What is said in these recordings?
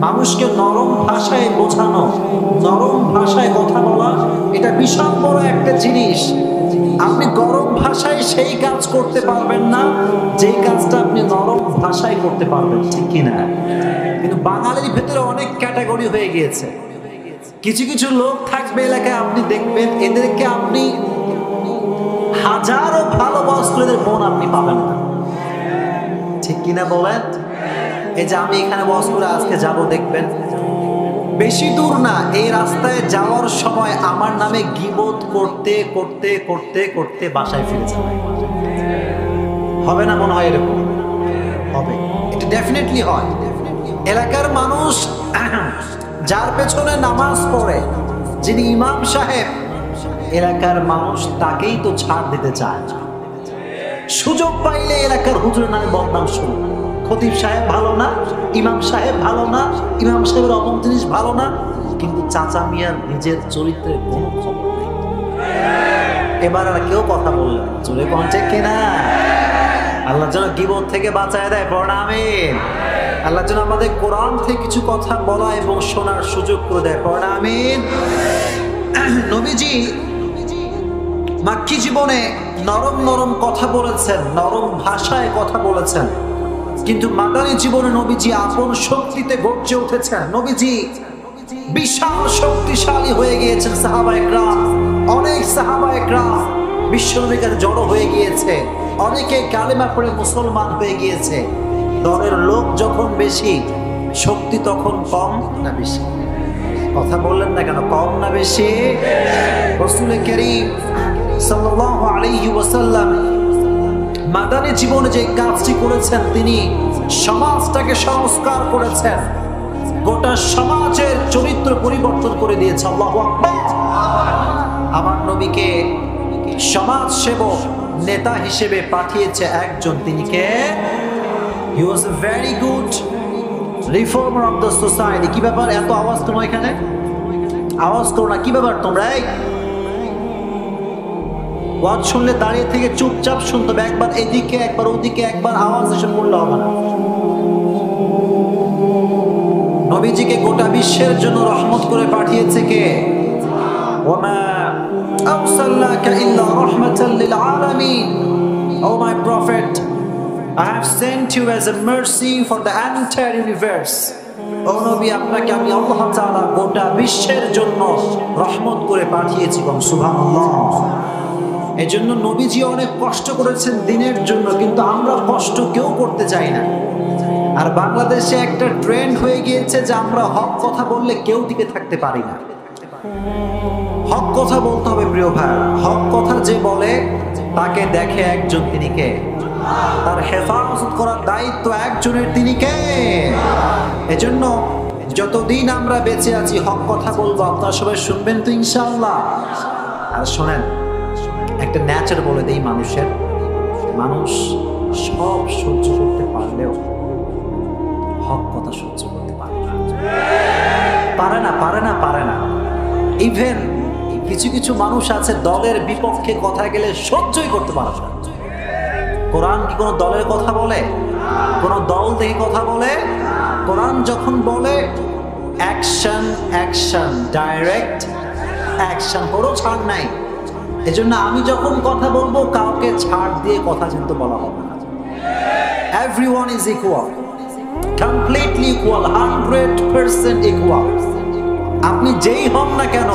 মানুষকে নরম ভাষায় বোঝানো, নরম ভাষায় কথা বলা, এটা বিশাল বড় একটা জিনিস। আপনি গরম ভাষায় সেই কাজ করতে পারবেন না যেই কাজটা আপনি নরম ভাষায় করতে পারবেন, ঠিক কিনা? কিন্তু বাঙালির ভেতরে অনেক ক্যাটাগরি হয়ে গিয়েছে। কিছু কিছু লোক থাকবে এলাকায়, আপনি দেখবেন এদেরকে আপনি হাজারো ভালো বস্ত্রের বোন আপনি পাবেন না, ঠিক কিনা বলেন? এই যে আমি এখানে বস করে আজকে যাব, দেখবেন বেশি দূর না, এই রাস্তায় যাওয়ার সময় আমার নামে গীবত করতে করতে করতে করতে বাসায় ফিরে যাবে। হবে না মনে হয়? এরকম হবে, এটা ডেফিনেটলি হয়। এলাকার মানুষ যার পেছনে নামাজ পড়ে, যিনি ইমাম সাহেব, এলাকার মানুষ তাকেই তো ছাড় দিতে চায় না। সুযোগ পাইলে এলাকার হুজুরের নামে বদনাম শুরু। খতিব সাহেব ভালো না, ইমাম সাহেব ভালো না, ইমাম সাহেবের অমুক জিনিস ভালো না, কিন্তু চাচা মিয়ার নিজের চরিত্রের কোনো খবর নেই। এবার আর কেউ কথা বললেন না, জোরে কণ্ঠে কিনা? আল্লাহ যেন গীবত থেকে বাঁচায় দেয়, পড়া আমিন। আল্লাহ যেন আমাদের কোরআন থেকে কিছু কথা বলা এবং শোনার সুযোগ করে দেয়, পড়া আমিন। নবীজি মাক্কি জীবনে নরম নরম কথা বলেছেন, নরম ভাষায় কথা বলেছেন, কিন্তু মাদানী জীবনে নবীজি আপন শক্তিতে গর্জে উঠেছেন। নবীজি বিশাল শক্তিশালী হয়ে গিয়েছেন। সাহাবায়ে কেরাম, অনেক সাহাবায়ে কেরাম বিশ্বনবীর কাছে জড়ো হয়ে গিয়েছে, অনেকে কালেমা পড়ে মুসলমান হয়ে গিয়েছে। দলের লোক যখন বেশি, শক্তি তখন কম না বেশি? কথা বললেন না কেন? কম না বেশি? রাসূল কারীম সাল্লাল্লাহু আলাইহি ওয়াসাল্লাম মাদানী জীবনে যে কাজটি করেছেন, তিনি সমাজটাকে সংস্কার করেছেন, গোটা সমাজের চরিত্র পরিবর্তন করে দিয়েছে। আল্লাহু আকবার। আমার নবীকে সমাজ সেবক নেতা হিসেবে পাঠিয়েছে একজন, তিনি কে? He was a very good reformer of the society. কি ব্যাপার, এত আওয়াজ তোমার এখানে? আওয়াজ করো না, কি ব্যাপার তোমরা? ওয়াজ শুনলে দাঁড়িয়ে থেকে চুপচাপ শুনতে হবে, একবার এদিকে একবার ওদিকে একবার আওয়াজ এসে পড়লে হবে না। নবীজিকে গোটা বিশ্বের জন্য রহমত করে পাঠিয়েছে কে? ওয়ামা আরসালনাকা ইল্লা রাহমাতাল লিল আলামিন। Oh my prophet, I have sent you as a mercy for the entire universe. ও নবী, আপনাকে আমি আল্লাহ তাআলা গোটা বিশ্বের জন্য রহমত করে পাঠিয়েছি। সুবহানাল্লাহ। এজন্য নবীজি অনেক কষ্ট করেছেন দিনের জন্য, কিন্তু আমরা কষ্ট কেউ করতে চাই না। আর বাংলাদেশে একটা ট্রেন্ড হয়ে গিয়েছে যে আমরা হক কথা বললে কেউ টিকে থাকতে পারি না। হক কথা বলতে হবে প্রিয় ভাই। হক কথা যে বলে তাকে দেখে একজন, তিনি কে? তার হেফাজত করার দায়িত্ব একজনের, তিনি কে? এজন্য যতদিন আমরা বেঁচে আছি হক কথা বলবো। আপনারা সবাই শুনবেন তো ইনশাআল্লাহ? আর শোনেন, একটা ন্যাচার বলে দেই মানুষের, মানুষ সব সহ্য করতে পারলেও হক কথা সহ্য করতে পারে না, পারে না, পারে না, পারে না। ইভেন কিছু কিছু মানুষ আছে দলের বিপক্ষে কথা গেলে সহ্যই করতে পারে না। কোরআন কি কোনো দলের কথা বলে? কোনো দল থেকে কথা বলে? কোরআন যখন বলে অ্যাকশন, অ্যাকশন, ডাইরেক্ট অ্যাকশন, কোনো ছাড় নাই। এজন্য আমি যখন কথা বলবো কাউকে ছাড় দিয়ে কথা কিন্তু বলা হবে না। Everyone is equal, completely equal, 100% equal. আপনি যেই হন না কেন,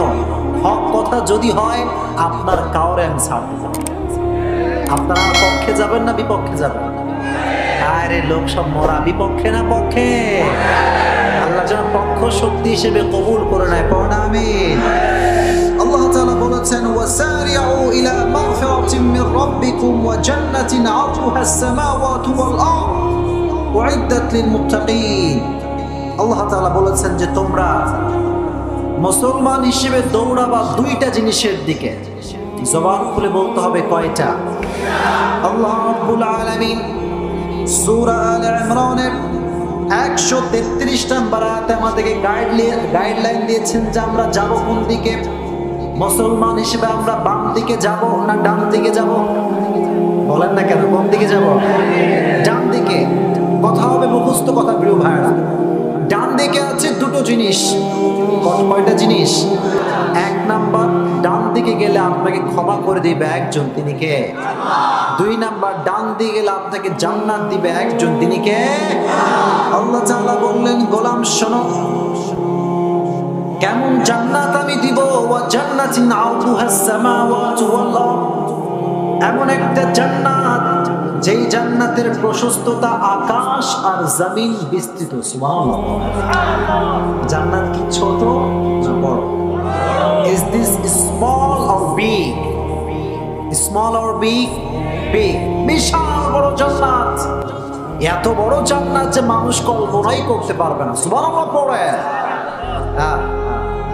হক কথা যদি হয় আপনার কাউরে আমি ছাড় দিব। আপনারা পক্ষে যাবেন না বিপক্ষে যাবেন? আরে লোক সব মরা, বিপক্ষে না পক্ষে? আল্লাহ যেন পক্ষ শক্তি হিসেবে কবুল করে নেয়, পড়া আমিন। আল্লাহ তাআলা বলেছেন, ওয়াসারিউ ইলা মাগফিরাতিন মির রাব্বিকুম ওয়া জান্নাতিন আরদুহাস সামাওয়াতু ওয়াল আরদ উইদ্দাত লিল মুত্তাকিন। আল্লাহ তাআলা বলেছেন যে তোমরা মুসলমান হিসেবে দৌড়াবা দুইটা জিনিসের দিকে। জবান খুলে বলতে হবে কয়টা? আল্লাহ রাব্বুল আলামিন সূরা আলে ইমরানের 133 নম্বর আয়াতে আমাদেরকে গাইডলাইন দিয়েছেন যে আমরা যাব কোন দিকে। মুসলমান হিসেবে আমরা বাম দিকে যাব না ডান দিকে যাব? বলেন না কেন, কোন দিকে যাব? ডান দিকে। কথা হবে মুখস্থ কথা প্রিয় ভাইরা। ডান দিকে আছে দুটো জিনিস। কয়টা জিনিস? এক নাম্বার, ডান দিকে গেলে আপনাকে ক্ষমা করে দিবে একজন, তিনি কে? দুই নাম্বার, ডান দিকে গেলে আপনাকে জান্নাত দিবে একজন, তিনি কে? আল্লাহ তাআলা বললেন, গোলাম শোনো, কেমন জান্নাত আমি দিব। ওয়া জান্নাতিন আরদুহাস সামাওয়াতু ওয়াল আরদ, এমন একটা জান্নাত যেই জান্নাতের প্রশস্ততা আকাশ আর জমিন বিস্তৃত। সুবহানাল্লাহ। জান্নাত কি ছোট না বড়? Is this small or big? Small or big? Big. বিশাল বড় জান্নাত। এত বড় জান্নাত যে মানুষ কল্পনাই করতে পারবে না। সুবহানাল্লাহ পড়ে।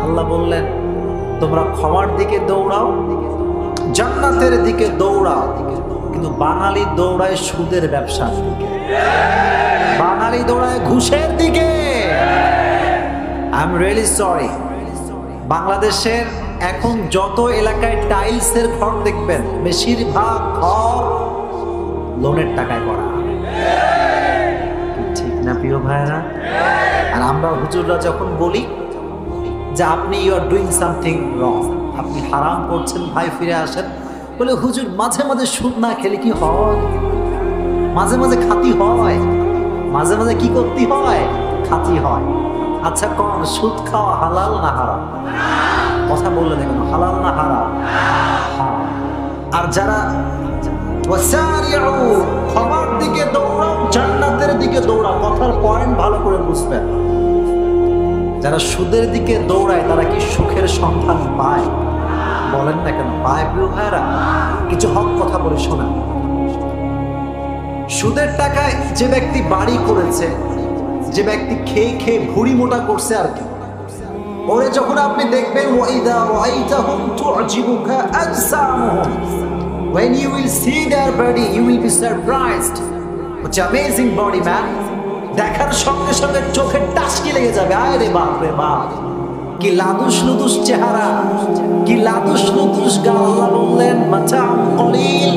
আল্লাহ বললেন, তোমরা ক্ষমার দিকে দৌড়াও, জান্নাতের দিকে দৌড়াও, কিন্তু বাঙালি দৌড়ায় সুদের ব্যবসার দিকে, বাঙালি দৌড়ায় ঘুষের দিকে। আই এম রিয়েলি সরি, বাংলাদেশের এখন যত এলাকায় টাইলসের ঘর দেখবেন, বেশিরভাগ ঘর লোনের টাকায় করা। ঠিক না প্রিয় ভাইরা? আর আমরা হুজুররা যখন বলি যে আপনি you are doing something wrong, আপনি হারাম করছেন, ভাই ফিরে আসেন, বলে হুজুর মাঝে মাঝে সুদ না খেলে কি হয়? মাঝে মাঝে খাতি হয়, মাঝে মাঝে কি করতে হয়? খাতি হয়। আচ্ছা কোন সুদ খাওয়া হালাল না হারাম? কথা বললে দেখুন, হালাল না হারাম? আর যারা ক্ষমার দিকে দৌড়াও, জান্নাতের দিকে দৌড়াও, কথার পয়েন্ট ভালো করে বুঝবেন। যারা সুদের দিকে দৌড়ায় তারা কি সুখের সন্ধান পায়? বলেন না কেন পায় প্রিয় ভাইরা? কিছু হক কথা বলে শোনা। সুদের টাকায় যে ব্যক্তি বাড়ি করেছে, যে ব্যক্তি খেয়ে খেয়ে ভুঁড়ি মোটা করছে আর কি, ওরে যখন আপনি দেখবেন, ওয়াইদা রাআইতাহুম তু'জিবুকা আজসামুহুম, when you will see their body you will be surprised. It's amazing body man. দেখার সঙ্গে সঙ্গে চোখের টাসকি লেগে যাবে, আয় রে বাপ রে বাপ, কি লাদুস লুদুস চেহারা, কি লাদুস লুদুস গাল। আল্লাহ বললেন, মাতাউন কলিল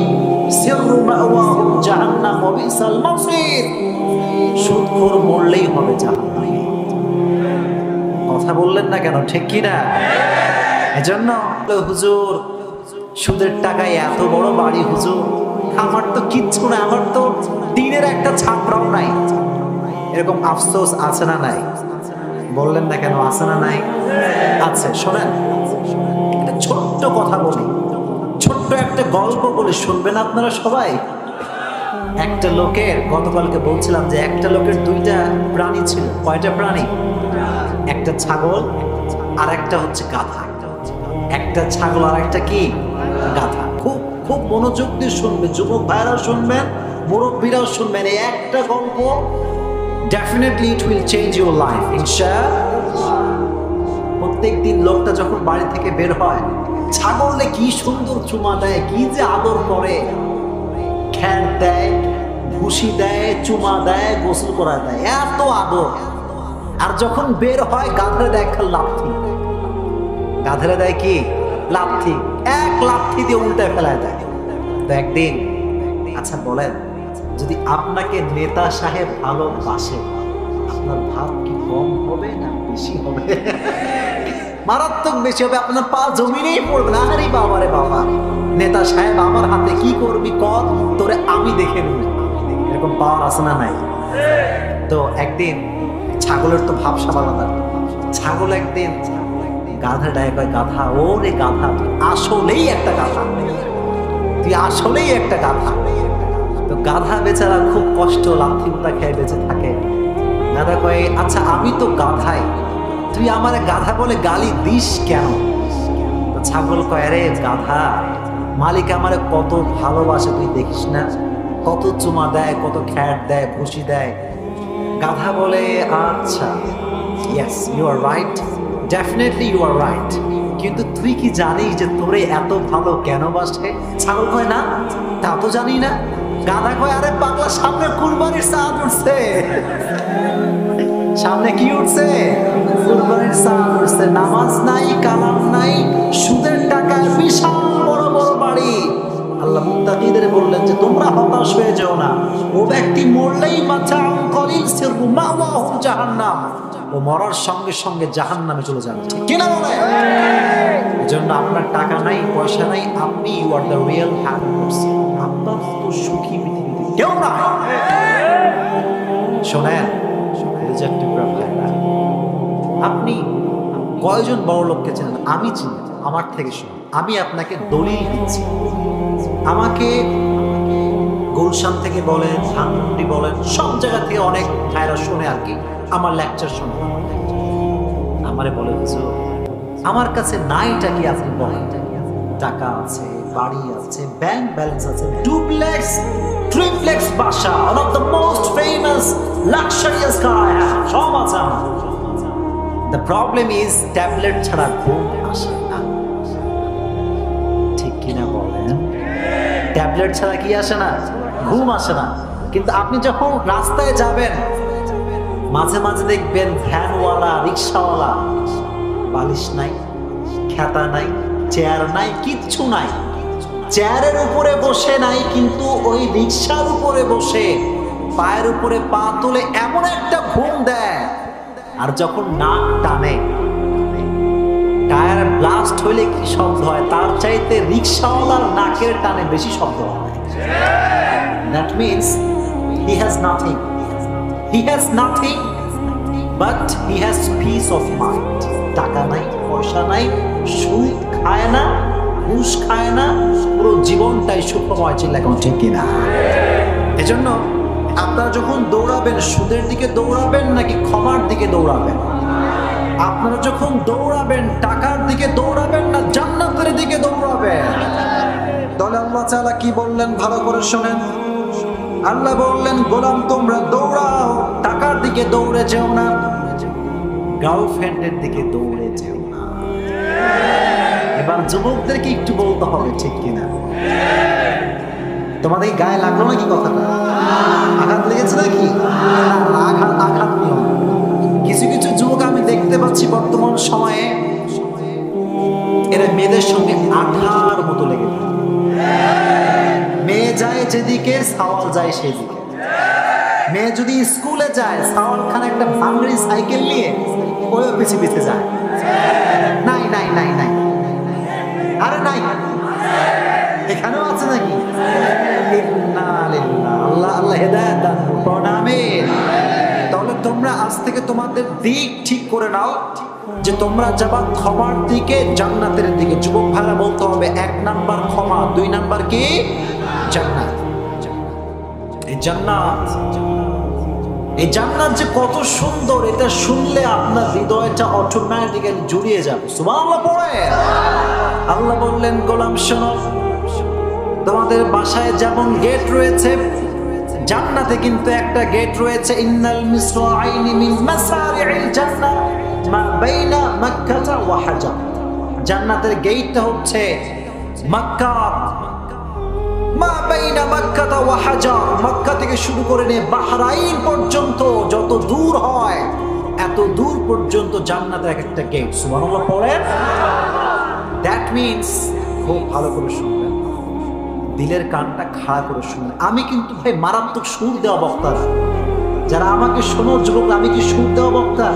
সিররু মাওয়াহুম জাহান্নাম ওয়া বিসাল মাসির। সুদখোর মরলেই হবে জাহান্নামে। কথা বললেন না কেন? ঠিক কি না? এজন্য হুজুর সুদের টাকায় এত বড় বাড়ি, হুজুর আমার তো কিচ্ছু না, আমার তো দিনের একটা ছাপড়াও নাই, এরকম আফসোস আছে না নাই? বললেন না কেন? আছে না নাই? আছে। শোনেন, একটা ছোট্ট কথা বলি, ছোট্ট একটা গল্প বলি, শুনবেন আপনারা সবাই। একটা লোকের, গতকালকে বলছিলাম যে একটা লোকের দুইটা প্রাণী ছিল। কয়টা প্রাণী? একটা ছাগল আর একটা হচ্ছে গাধা। একটা ছাগল আর একটা কি? গাধা। খুব খুব মনোযোগ দিয়ে শুনবে, যুবক ভাইরাও শুনবেন, মুরব্বীরাও শুনবেন। এই একটা গল্প definitely it will change your life ইনশাআল্লাহ। প্রত্যেকদিন লোকটা যখন বাড়ি থেকে বের হয়, ছাগলে কি সুন্দর চুমা দেয়, কি যে আদর করে, খ্যার দেয়, ভুসি দেয়, চুমা দেয়, গোসল করা দেয়, এত আদর। আর যখন বের হয় গাধরে দেয় একটা লাথি, গাধরে দেয় কি? লাথি। এক লাথি দিয়ে উল্টায় ফেলায় দেয়। তো একদিন, আচ্ছা বলেন, যদি আপনাকে নেতা সাহেব ভালোবাসে, আপনার ভাব কি কম হবে না বেশি হবে? মারাত্মক বেশি হবে। আপনার পা জমিনেই পড়বে না। আরে বাবা রে বাবা, নেতা সাহেব আমার হাতে কি করবি কর, তোরে আমি দেখে নিব, এরকম পাওয়ার আছে না নাই? তো একদিন ছাগলের তো ভাবসাব আলাদা। ছাগল একদিন গাধা ডায় কয়, গাধা ও রে গাধা, তুই আসলেই একটা গাধা, তুই আসলেই একটা গাধা। তো গাধা বেচারা খুব কষ্ট, লাথি উঠা খেয়ে বেঁচে থাকে। গাধা কয়, আচ্ছা আমি তো গাধাই, তুই আমার গাধা বলে গালি দিস কেন? তো ছাগল কয়, আরে গাধা, মালিক আমারে কত ভালোবাসে তুই দেখিস না, কত চুমা দেয়, কত খ্যাট দেয়, ভুসি দেয়। গাধা বলে, আচ্ছা yes you are right, definitely you are right, কিন্তু তুই কি জানিস যে তোরে এত ভালো কেন বাসে? ছাগল কয়, না তা তো জানি না। গাধা কয়, আরে পাগলা, সামনে কুরবানির চাঁদ উঠছে, সামনে কি উঠছে? কুরবানির চাঁদ উঠছে। নামাজ নাই, কালাম নাই, সুদের টাকায় বিশাল বড় বড় বাড়ি। আল্লাহ মুত্তাকিদের বললেন যে তোমরা হতাশ হয়ে যাও না, ও ব্যক্তি মরলেই মাতাউন কলিল সিররু মাওয়াহুম জাহান্নাম, ও মরার সঙ্গে সঙ্গে জাহান্নামে চলে যাবে, কিনা বলে? এজন্য আপনার টাকা নাই, পয়সা নাই, আপনি you are the real happy person. আপনার তো সুখী পৃথিবীতে কেউ নাই। শোনেন আপনি কয়জন বড় লোককে চেনেন? আমি চিনি, আমার থেকে শুনুন। আমি আপনাকে দলিল দিচ্ছি। আমাকে গুলশান থেকে বলেন, ধানমন্ডি বলেন, সব জায়গা থেকে অনেক ভাইরা শোনে আর কি, আমার লেকচার শোনে। আমারে বলে হুজুর আমার কাছে নাইটা কি? আপনি বলেন। টাকা আছে, বাড়ি আছে, ব্যাংক ব্যালেন্স আছে, ডুপ্লেক্স ট্রিপ্লেক্স বাসা, one of the most famous luxurious car I have, সব আছে আমার। দ্য প্রবলেম ইজ ট্যাবলেট ছাড়া ঘুম আসে না, ঠিক কিনা বলেন? ট্যাবলেট ছাড়া কি আসে না? ঘুম আসে না। কিন্তু আপনি যখন রাস্তায় যাবেন, মাঝে মাঝে দেখবেন ভ্যানওয়ালা, রিক্সাওয়ালা, বালিশ নাই, খেতা নাই, চেয়ার নাই, কিচ্ছু নাই, চেয়ারের উপরে বসে নাই, কিন্তু ওই রিক্সার উপরে বসে পায়ের উপরে পা তুলে এমন একটা ঘুম দেয়। আর যখন নাক টানে, টায়ার ব্লাস্ট হইলে কি শব্দ হয়, তার চাইতে রিক্সাওয়ালার নাকের টানে বেশি শব্দ হয়। That means he has nothing. He has nothing, but he has peace of mind. টাকা নাই, পয়সা নাই, সুদ খায় না, ঘুষ খায় না, পুরো জীবনটাই সুখময়। চিল্লাখন ঠিক কিনা? এজন্য আপনারা যখন দৌড়াবেন, সুদের দিকে দৌড়াবেন নাকি ক্ষমার দিকে দৌড়াবেন? আপনারা যখন দৌড়াবেন, টাকার দিকে দৌড়াবেন না জান্নাতের দিকে দৌড়াবেন? তাহলে আল্লাহ তাআলা কি বললেন ভালো করে শোনেন। আল্লাহ বললেন, গোলাম তোমরা দৌড়াও, টাকার দিকে দৌড়ে যেও না, গার্লফ্রেন্ডের দিকে দৌড়ে যেও না। এবার যুবকদেরকে একটু বলতে হবে, ঠিক কিনা? তোমাদের গায়ে লাগলো নাকি কথাটা? আঘাত লেগেছে নাকি? আঘাত নিও। কিছু কিছু যুবক আমি দেখতে পাচ্ছি বর্তমান সময়ে, এরা মেয়েদের সঙ্গে আঠার মতো লেগে থাকে। মেয়ে যায় যেদিকে, সাওয়াল যায় সেদিকে। মেয়ে যদি স্কুলে যায়, সাওয়াল খান একটা ভাঙড়ি সাইকেল নিয়ে ওই পিছে পিছে যায়। নাই নাই নাই নাই, আরে নাই, এখানেও আছে নাকি? আল্লাহ আল্লাহ হেদায়েত দান করুন, আমিন। তাহলে তোমরা আজ থেকে তোমাদের দিক ঠিক করে নাও যে তোমরা যাবা ক্ষমার দিকে, জান্নাতের দিকে। যুবক ভাইরা বলতে হবে, 1 নাম্বার ক্ষমা, 2 নাম্বার কি? জান্নাত। এই জান্নাত, এই জান্নাত যে কত সুন্দর, এটা শুনলে আপনার হৃদয়টা অটোমেটিক্যালি জুড়িয়ে যাবে। সুবহানাল্লাহ পড়ে। আল্লাহ বললেন, গোলাম শোনো, তোমাদের বাসায় যেমন গেট রয়েছে, জান্নাতে কিন্তু একটা গেট রয়েছে। ইন্নাল মিসরাইনি মিন মাসারি'ল জান্নাহ মা বাইনা মাক্কাহ ওয়া হাজার। জান্নাতের গেটটা হচ্ছে মক্কা, মা বাইনা মাক্কাহ ওয়া হাজার। মক্কা থেকে শুরু করে নিয়ে বাহরাইন পর্যন্ত যত দূর হয়, এত দূর পর্যন্ত জান্নাতের এক একটা গেট। সুবহানাল্লাহ পড়েন। দ্যাট মিন্স, খুব ভালো করে শুনবেন, দিলের কানটা খাড়া করে শুনবেন। আমি কিন্তু ভাই মারাত্মক সুর দেওয়া বক্তা। যারা আমাকে শোনো যুবক, আমি কি সুর দেওয়া বক্তা?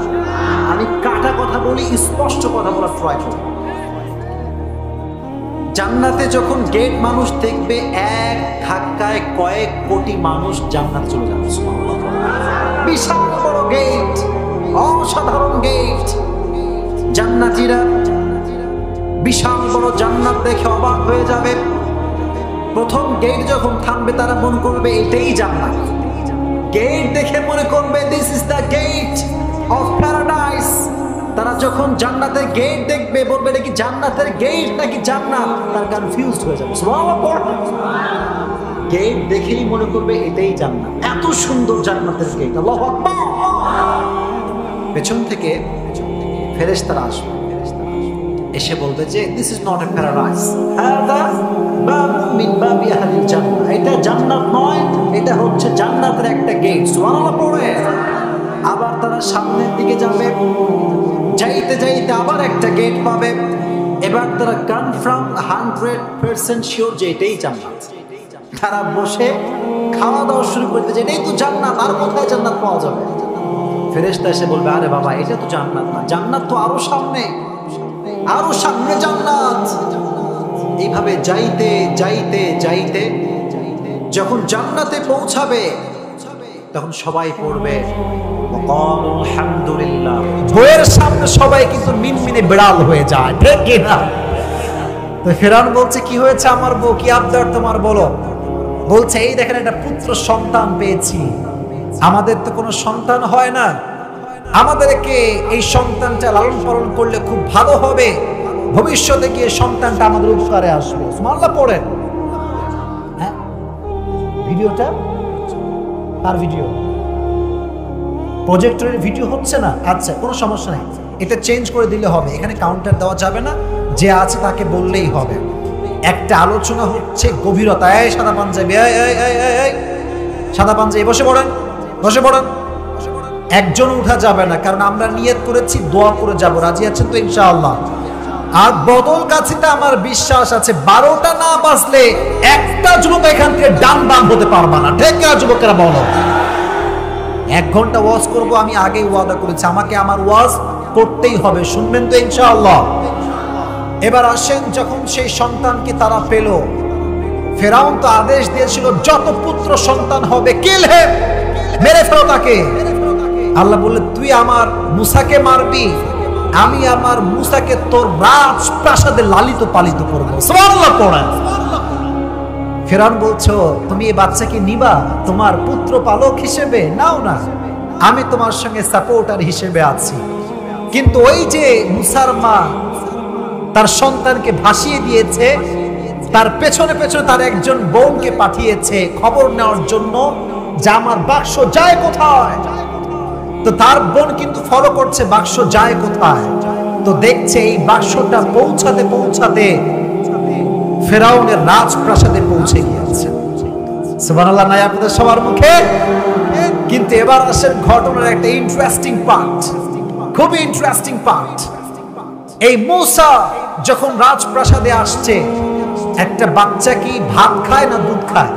আমি কাটা কথা বলি, স্পষ্ট কথা বলার ট্রাই করি। জান্নাতে যখন গেট মানুষ দেখবে, এক ধাক্কায় কয়েক কোটি মানুষ জান্নাতে চলে যাবে। বিশাল বড় গেট, অসাধারণ গেট। জান্নাতীরা বিশাল বড় জান্নাত দেখে অবাক হয়ে যাবে। প্রথম গেট যখন থামবে, তারা মনে করবে এটাই জান্নাত। গেট দেখে মনে করবে this is the gate of paradise. তারা যখন জান্নাতের গেট দেখবে, বলবে এটা কি জান্নাতের গেট নাকি জান্নাত? তারা কনফিউজড হয়ে যাবে। গেট দেখেই মনে করবে এটাই জান্নাত। এত সুন্দর জান্নাতের গেট। আল্লাহু আকবার। পেছন থেকে ফেরেশতারা আসবে, এসে বলবে যে this is not a paradise, হাদা বাবু মিন বাবি আহলিল জান্নাহ। এটা জান্নাত নয়, এটা হচ্ছে জান্নাতের একটা গেট। সুবহানাল্লাহ পড়ে। আবার তারা সামনের দিকে যাবে, যাইতে যাইতে আবার একটা গেট পাবে। এবার তারা কনফার্ম 100% শিওর যে এটাই জান্নাত। তারা বসে খাওয়া দাওয়া শুরু করতে, যে এটাই তো জান্নাত, আর কোথায় জান্নাত পাওয়া যাবে? ফেরেশতা এসে বলবে, আরে বাবা এটা তো জান্নাত না, জান্নাত তো আরো সামনে, আরো সামনে জান্নাত। এইভাবে যাইতে যাইতে যাইতে যখন জান্নাতে পৌঁছাবে তখন সবাই পড়বে আলহামদুলিল্লাহ। বইয়ের সামনে সবাই কিন্তু মিনমিনে বিড়াল হয়ে যায়, ঠিক কিনা? তো ফেরাউন বলছে, কি হয়েছে আমার বউ, কি আবদার তোমার বলো? বলছে, এই দেখেন একটা পুত্র সন্তান পেয়েছি, আমাদের তো কোনো সন্তান হয় না, আমাদেরকে এই সন্তানটা লালন পালন করলে খুব ভালো হবে, ভবিষ্যতে গিয়ে সন্তানটা আমাদের উপকারে আসবে। সুবহানাল্লাহ পড়েন। হ্যাঁ, ভিডিওটা আর ভিডিও প্রজেক্টরের ভিডিও হচ্ছে না, আচ্ছা কোনো সমস্যা নেই, এটা চেঞ্জ করে দিলে হবে, এখানে কাউন্টার দেওয়া যাবে না, যে আছে তাকে বললেই হবে। একটা আলোচনা হচ্ছে গভীরতা। এই সাদা পাঞ্জাবি, সাদা পাঞ্জাবি বসে পড়েন, বসে পড়েন। একজন উঠা যাবে না, কারণ আমরা নিয়ত করেছি দোয়া করে যাব, রাজি আছেন তো ইনশাআল্লাহ? আর বদল গাছিতে আমার বিশ্বাস আছে 12টা না বাজলে একটা যুবক এখান থেকে ডান বাম হতে পারবা না, ঠিক না যুবকেরা বলো? 1 ঘন্টা ওয়াজ করব, আমি আগেই ওয়াদা করেছি, আমাকে আমার ওয়াজ করতেই হবে, শুনবেন তো ইনশাআল্লাহ? এবার আসেন, যখন সেই সন্তানকে তারা পেল, ফেরাউন তো আদেশ দিয়েছিল যত পুত্র সন্তান হবে কিল হিম, মেরে ফেলো তাকে। আল্লাহ বললেন, তুই আমার মুসাকে মারবি, আমি আমার মুসাকে তোর রাজপ্রাসাদে লালিত পালিত করব। সুবহানাল্লাহ পড়েন। ফেরাউন বলছো, তুমি এই বাচ্চাকে নিবা তোমার পুত্র পালক হিসেবে? নাও না, আমি তোমার সঙ্গে সাপোর্টার হিসেবে আছি। কিন্তু ওই যে মুসার মা তার সন্তানকে ভাসিয়ে দিয়েছে, তার পেছনে পেছনে তার একজন বোনকে পাঠিয়েছে খবর নেওয়ার জন্য যে আমার বাক্স যায় কোথায়। তো তার বোন কিন্তু ফলো করছে বাক্স যায় কোথায়। তো দেখছে এই বাক্সটা পৌঁছাতে পৌঁছাতে ফেরাউনের রাজপ্রাসাদে পৌঁছে গিয়েছে। সুবহানাল্লাহ নাই আপনাদের সবার মুখে? কিন্তু এবার আসেন ঘটনার একটা ইন্টারেস্টিং পার্ট, খুবই ইন্টারেস্টিং পার্ট। এই মূসা যখন রাজপ্রাসাদে আসছে, একটা বাচ্চা কি ভাত খায় না দুধ খায়?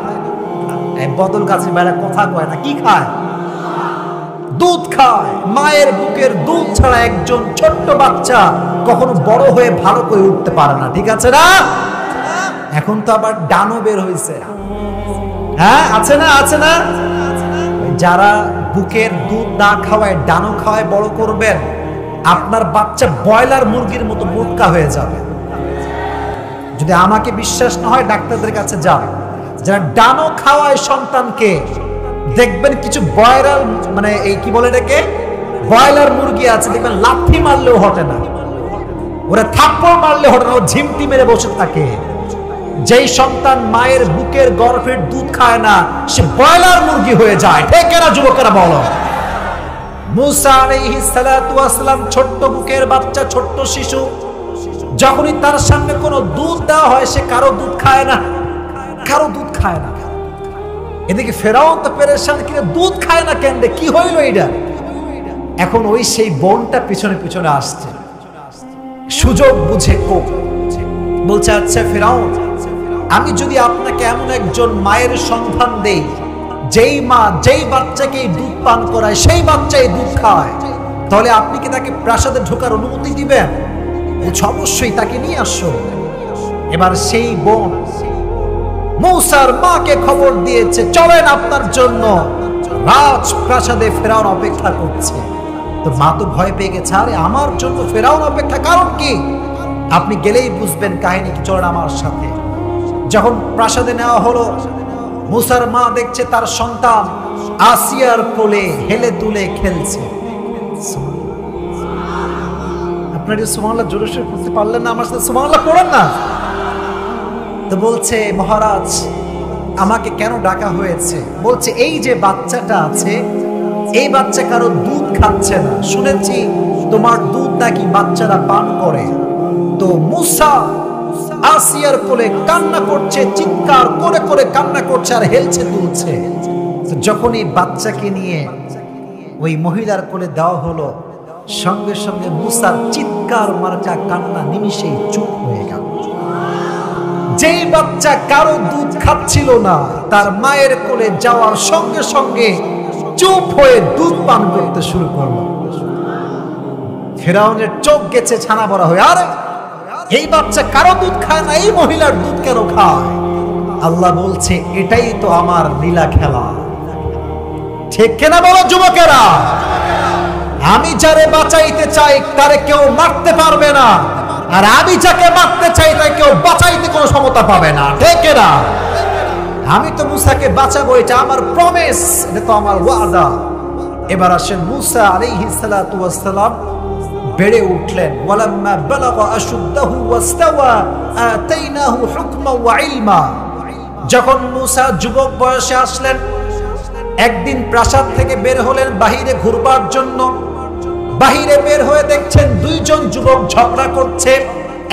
এই বদল গাছের বেলা কথা কয় না, কি খায়? দুধ খায়। মায়ের বুকের দুধ ছাড়া একজন ছোট্ট বাচ্চা কখনো বড় হয়ে ভালো করে উঠতে পারে না, ঠিক আছে না? এখন তো আবার ডানো বের হয়েছে, হ্যাঁ আছে না, আছে না? যারা বুকের দুধ না খাওয়ায় ডানো খাওয়ায় বড় করবেন, আপনার বাচ্চা ব্রয়লার মুরগির মতো মোটকা হয়ে যাবে। যদি আমাকে বিশ্বাস না হয় ডাক্তারদের কাছে যান, যারা ডানো খাওয়ায় সন্তানকে, দেখবেন কিছু ব্রয়লার মানে এই কি বলে এটাকে ব্রয়লার মুরগি আছে, দেখবেন লাথি মারলেও হটে না, ওরা থাপ্পড় মারলে হটে না, ও ঝিমটি মেরে বসে থাকে। যেই সন্তান মায়ের বুকের গর্ভের দুধ খায় না, সে ব্রয়লার মুরগি হয়ে যায়, ঠিক না যুবকেরা বলো? মূসা আলাইহিস সালাতু ওয়াস সালাম ছোট্ট বুকের বাচ্চা, ছোট্ট শিশু, যখনই তার সামনে কোনো দুধ দেওয়া হয় সে কারো দুধ খায় না, কারো দুধ খায় না। এদিকে ফেরাউন তো পেরেশান, কিরে দুধ খায় না কেন, কি হইল এটা? এখন ওই সেই বোনটা পিছনে পিছনে আসছে, সুযোগ বুঝে বলছে, আচ্ছা ফেরাউন, আমি যদি আপনাকে এমন একজন মায়ের সন্ধান দেই, যেই মা যেই বাচ্চাকে দুধ পান করায় সেই বাচ্চাই দুধ খায়, তাহলে আপনি কি তাকে প্রাসাদে ঢোকার অনুমতি দিবেন? বলছে, অবশ্যই, তাকে নিয়ে আসো। এবার সেই বোন মূসার মাকে খবর দিয়েছে, চলেন আপনার জন্য রাজপ্রাসাদে ফেরাউন অপেক্ষা করছে। তো মা তো ভয় পেয়ে গেছে, আরে আমার জন্য ফেরাউন অপেক্ষা, কারণ কি? আপনি গেলেই বুঝবেন কাহিনী কি, চলেন আমার সাথে। যখন প্রাসাদে নেওয়া হলো, মূসার মা দেখছে তার সন্তান আসিয়ার কোলে হেলে দুলে খেলছে। আপনারা সুবহানাল্লাহ জোরে সোরে পড়তে পারলেন না? আমার সাথে সুবহানাল্লাহ পড়েন না। তো বলছে, মহারাজ আমাকে কেন ডাকা হয়েছে? বলছে, এই যে বাচ্চাটা আছে, এই বাচ্চা কারো দুধ খাচ্ছে না, শুনেছি তোমার দুধ নাকি বাচ্চারা পান করে। তো মূসা আসিয়ার কোলে কান্না করছে, চিৎকার করে করে কান্না করছে আর হেলছে দুলছে। যখন এই বাচ্চাকে নিয়ে ওই মহিলার কোলে দেওয়া হলো, সঙ্গে সঙ্গে মূসার চিৎকার মার্কা কান্না নিমিষেই চুপ হয়ে গেল। যেই বাচ্চা কারো দুধ খাচ্ছিল না, তার মায়ের কোলে যাওয়ার সঙ্গে সঙ্গে চুপ হয়ে দুধ পান করতে শুরু করলো। ফেরাউনের চোখ গেছে ছানা বড়া হয়ে, আরে এই বাচ্চা কারো দুধ খায় না, এই মহিলার দুধ কেন খায়? আল্লাহ বলছে এটাই তো আমার লীলা খেলা। ঠিক কিনা বলো যুবকেরা? আমি যারে বাঁচাইতে চাই তারে কেউ মারতে পারবে না, আর আমি যাকে মারতে চাই তাকে কেউ বাঁচাইতে কোনো ক্ষমতা পাবে না। ঠিক না? আমি তো মুসাকে বাঁচাবো, এটা আমার প্রমিস, এটা তো আমার ওয়াদা। এবার আসেন মুসা আলাইহিস সালাতু ওয়াস সালাম বেড়ে উঠলেন। ওয়ালাম্মা বালাগা আশুদ্দাহু ওয়াস্তাওয়া আতাইনাহু হুকমান ওয়া ইলমা। যখন মুসা যুবক বয়সে আসলেন, একদিন প্রাসাদ থেকে বের হলেন বাহিরে ঘুরবার জন্য। বাহিরে বের হয়ে দেখছেন দুইজন যুবক ঝগড়া করছে।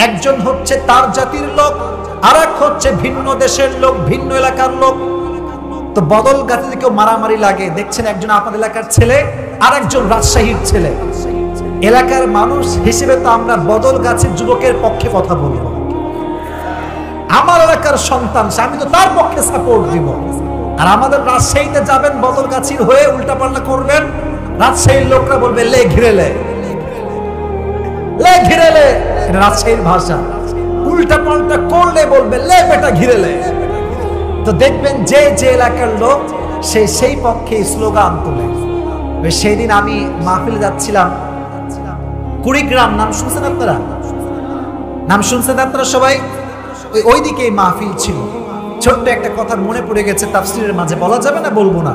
একজন হচ্ছে তার জাতির লোক, আর এক হচ্ছে ভিন্ন দেশের লোক, ভিন্ন এলাকার লোক। তো বদল গাছে কেউ মারামারি লাগে। দেখছেন একজন আপনাদের এলাকার ছেলে, আর একজন রাজশাহীর ছেলে। এলাকার মানুষ হিসেবে তো আমরা বদল গাছের যুবকের পক্ষে কথা বলবো। আমার এলাকার সন্তান, আমি তো তার পক্ষে সাপোর্ট দিব। আর আমাদের রাজশাহীতে যাবেন বদল গাছির হয়ে উল্টাপাল্টা করবেন, রাজশাহীর লোকরা বলবে লে ঘিরে লে, লে ঘিরে লে। এটা রাজশাহীর ভাষা। উল্টাপাল্টা করলে বলবে লে বেটা ঘিরে লে। তো দেখবেন যে যে এলাকার লোক সে সেই পক্ষে স্লোগান তোলে। সেই দিন আমি মাহফিলে যাচ্ছিলাম, কুড়িগ্রাম, নাম শুনছেন আপনারা? নাম শুনছেন আপনারা সবাই? ওই দিকে মাহফিল ছিল। ছোট্ট একটা কথা মনে পড়ে গেছে, তাফসীরের মাঝে বলা যাবে না, বলবো না।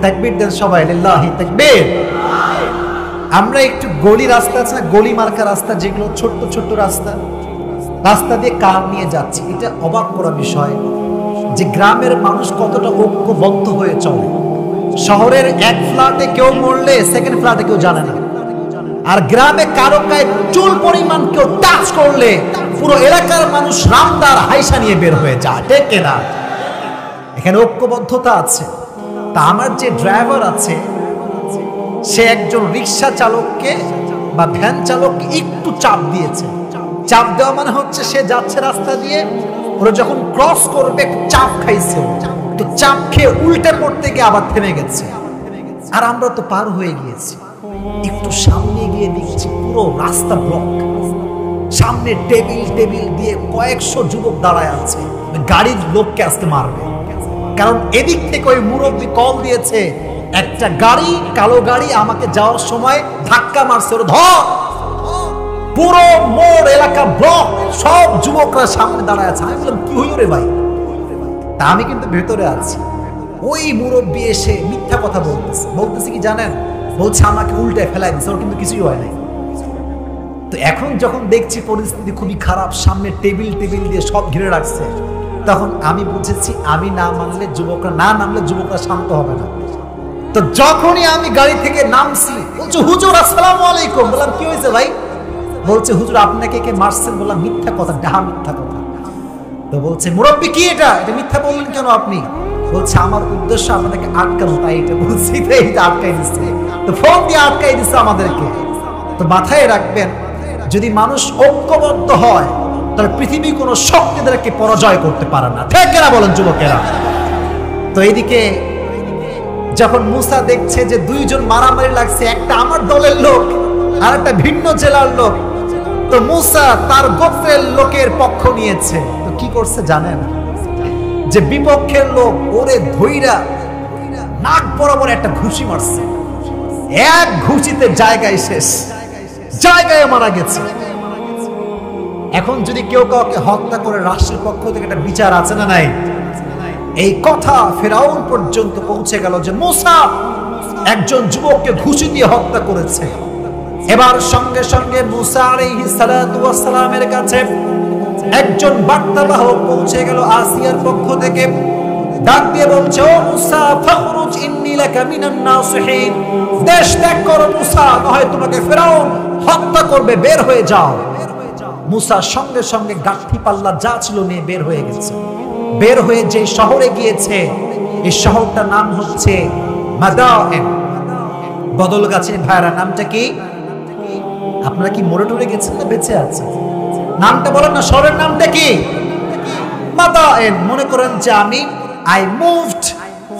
তাকবীর দেন সবাই, লিল্লাহি তাকবীর। আমরা একটু গলি রাস্তা আছে না, গলি মার্কা রাস্তা, যেগুলো ছোট্ট ছোট্ট রাস্তা, রাস্তা দিয়ে কার নিয়ে যাচ্ছি। এটা অবাক করা বিষয় যে গ্রামের মানুষ কতটা ঐক্যবদ্ধ হয়ে চলে। শহরের এক ফ্ল্যাটে কেউ মরলে সেকেন্ড ফ্ল্যাটে কেউ জানে না, আর গ্রামে কারো গায়ে চুল পরিমাণ কেউ টাচ করলে পুরো এলাকার মানুষ রামদার হাইসা নিয়ে বের হয়ে যায়। ঠিক কিনা? এখানে ঐক্যবদ্ধতা আছে। তা আমার যে ড্রাইভার আছে, সে একজন রিক্সা চালককে বা ভ্যান চালককে একটু চাপ দিয়েছে। চাপ দেওয়া মানে হচ্ছে সে যাচ্ছে রাস্তা দিয়ে, ওরা যখন ক্রস করবে চাপ খাইছে, তো চাপ খেয়ে উল্টে পড়তে গিয়ে আবার থেমে গেছে। আর আমরা তো পার হয়ে গিয়েছি। একটু সামনে গিয়ে দেখছি পুরো রাস্তা ব্লক। সামনে টেবিল টেবিল দিয়ে কয়েকশো যুবক দাঁড়ায় আছে, গাড়ির লোককে আজকে মারবে। কারণ এদিক থেকে ওই মুরব্বী কল দিয়েছে, একটা গাড়ি, কালো গাড়ি আমাকে যাওয়ার সময় ধাক্কা মারছে, ওর ধর। পুরো মোড় এলাকা ব্লক, সব যুবকরা সামনে দাঁড়ায় আছে। আমি বললাম কি হইল রে ভাই? তা আমি কিন্তু ভেতরে আছি। ওই মুরব্বী এসে মিথ্যা কথা বলতেছে কি জানেন? বলছে আমাকে উল্টে ফেলাই দিচ্ছে, ওর কিন্তু কিছুই হয় নাই। তো এখন যখন দেখছি পরিস্থিতি খুবই খারাপ, সামনে টেবিল টেবিল দিয়ে সব ঘিরে রাখছে, তখন আমি বুঝেছি আমি না মানলে যুবকরা, না নামলে যুবকরা শান্ত হবে না। তো যখনই আমি গাড়ি থেকে নামছি, বলছে হুজুর আসসালামু আলাইকুম। বললাম কি হয়েছে ভাই? বলছে হুজুর আপনাকে কে মারছেন। বললাম মিথ্যা কথা, ডাহা মিথ্যা কথা। তো বলছে মুরব্বী কি এটা মিথ্যা বললেন কেন আপনি? বলছে আমার উদ্দেশ্য আপনাদেরকে আটকানো, তাই এটা বলছি, এইটা আটকাই দিচ্ছে। তো ফোন দিয়ে আটকাই দিচ্ছে আমাদেরকে। তো মাথায় রাখবেন, যদি মানুষ ঐক্যবদ্ধ হয় তাহলে পৃথিবী কোনো শক্তিদেরকে পরাজয় করতে পারে না। ঠিক কিনা বলেন যুবকেরা? তো এইদিকে যখন মুসা দেখছে যে দুইজন মারামারি লাগছে, একটা আমার দলের লোক আর একটা ভিন্ন জেলার লোক, তো মুসা তার গোত্রের লোকের পক্ষ নিয়েছে। তো কি করছে জানেন? যে বিপক্ষের লোক ওরে ধইরা নাক বরাবর একটা ঘুষি মারছে। এক ঘুষিতে জায়গায় শেষ, জায়গায় মারা গেছে। এখন যদি কেউ কাউকে হত্যা করে রাষ্ট্রের পক্ষ থেকে একটা বিচার আছে না নাই? এই কথা ফেরাউন পর্যন্ত পৌঁছে গেল যে মুসা একজন যুবককে ঘুষি দিয়ে হত্যা করেছে। এবার সঙ্গে সঙ্গে মুসা আলাইহিস সালাতু ওয়াস সালামের কাছে একজন বার্তাবাহক পৌঁছে গেল আসিয়ার পক্ষ থেকে। ডাক দিয়ে বলছে, ও মুসা ফাখরুজ ইন্নী লাকা মিনান নাসিহিন। দেশ ত্যাগ করো মুসা, নয় তোমাকে ফেরাউন হত্যা করবে, বের হয়ে যাও। মুসা সঙ্গে সঙ্গে গাঠি পাল্লা যা ছিল নিয়ে বের হয়ে গেছে। বের হয়ে যে শহরে গিয়েছে, এই শহরটার নাম হচ্ছে মাদায়েন। বদল গাছের ভাইরা, নামটা কি? আপনারা কি মরে টরে গেছেন না বেঁচে আছে? নামটা বলেন না, শহরের নামটা কি? মাদায়েন। মনে করেন যে আমি I moved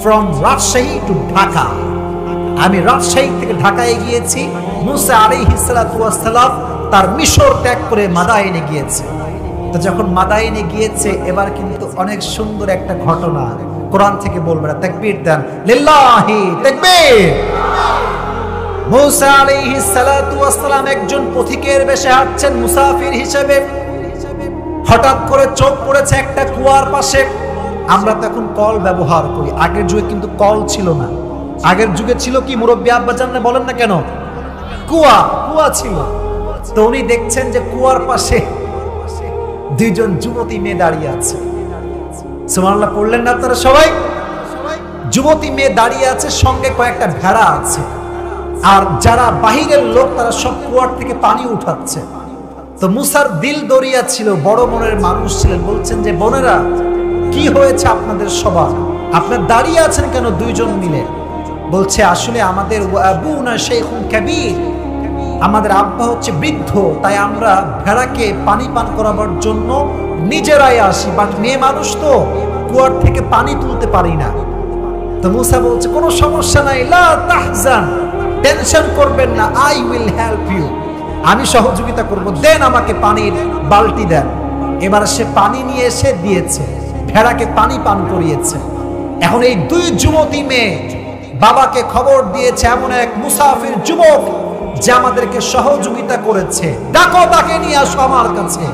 from Rajshahi to Dhaka. আমি রাজশাহী থেকে ঢাকায় গিয়েছি। মুসা আলাইহিস সালাতু ওয়াস সালাম তার মিশর ত্যাগ করে মাদায়েনে গিয়েছে। তো যখন মাদায়েনে গিয়েছে, এবার কিন্তু অনেক সুন্দর একটা ঘটনা কোরআন থেকে বলবে না, তাকবীর দেন, লিল্লাহি তাকবীর। মুসা আলাইহিস সালাতু ওয়াস সালাম একজন পথিকের বেশে হাঁটছেন মুসাফির হিসেবে। হঠাৎ করে চোখ পড়েছে একটা কুয়ার পাশে। আমরা তো এখন কল ব্যবহার করি, আগের যুগে কিন্তু কল ছিল না। আগের যুগে ছিল কি, মুরব্বী আব্বাজান বলেন না কেন, কুয়া ছিল। তো উনি দেখছেন যে কুয়ার পাশে দুইজন যুবতী মেয়ে দাঁড়িয়ে আছে। সুবহানাল্লাহ পড়লেন না আপনারা সবাই? যুবতী মেয়ে দাঁড়িয়ে আছে, সঙ্গে কয়েকটা ভেড়া আছে। আর যারা বাহিরের লোক তারা সব কুয়ার থেকে পানি উঠাচ্ছে। তো মুসার দিল দরিয়া ছিল, বড় মনের মানুষ ছিলেন। বলছেন যে বোনেরা, কি হয়েছে আপনাদের সবার, আপনারা দাঁড়িয়ে আছেন কেন দুইজন মিলে? বলছে আসলে আমাদের আবুনা শাইখুন কাবীর, আমাদের আব্বা হচ্ছে বৃদ্ধ, তাই আমরা ভেড়াকে পানি পান করাবার জন্য নিজেরাই আসি, বাট মেয়ে মানুষ তো কুয়ার থেকে পানি তুলতে পারি না। তো মুসা বলছে কোনো সমস্যা নাই, লা তাহজান, টেনশন করবেন না, আই উইল হেল্প ইউ, আমি সহযোগিতা করব, দেন আমাকে পানির বালতি দেন। এবার সে পানি নিয়ে এসে দিয়েছে, ভেড়াকে পানি পান করিয়েছে। এখন এই দুই যুবতী মেয়ে বাবাকে খবর দিয়েছে এমন এক মুসাফির যুবক যে আমাদেরকে সহযোগিতা করেছে, ডাকো তাকে নিয়ে আসো আমার কাছে।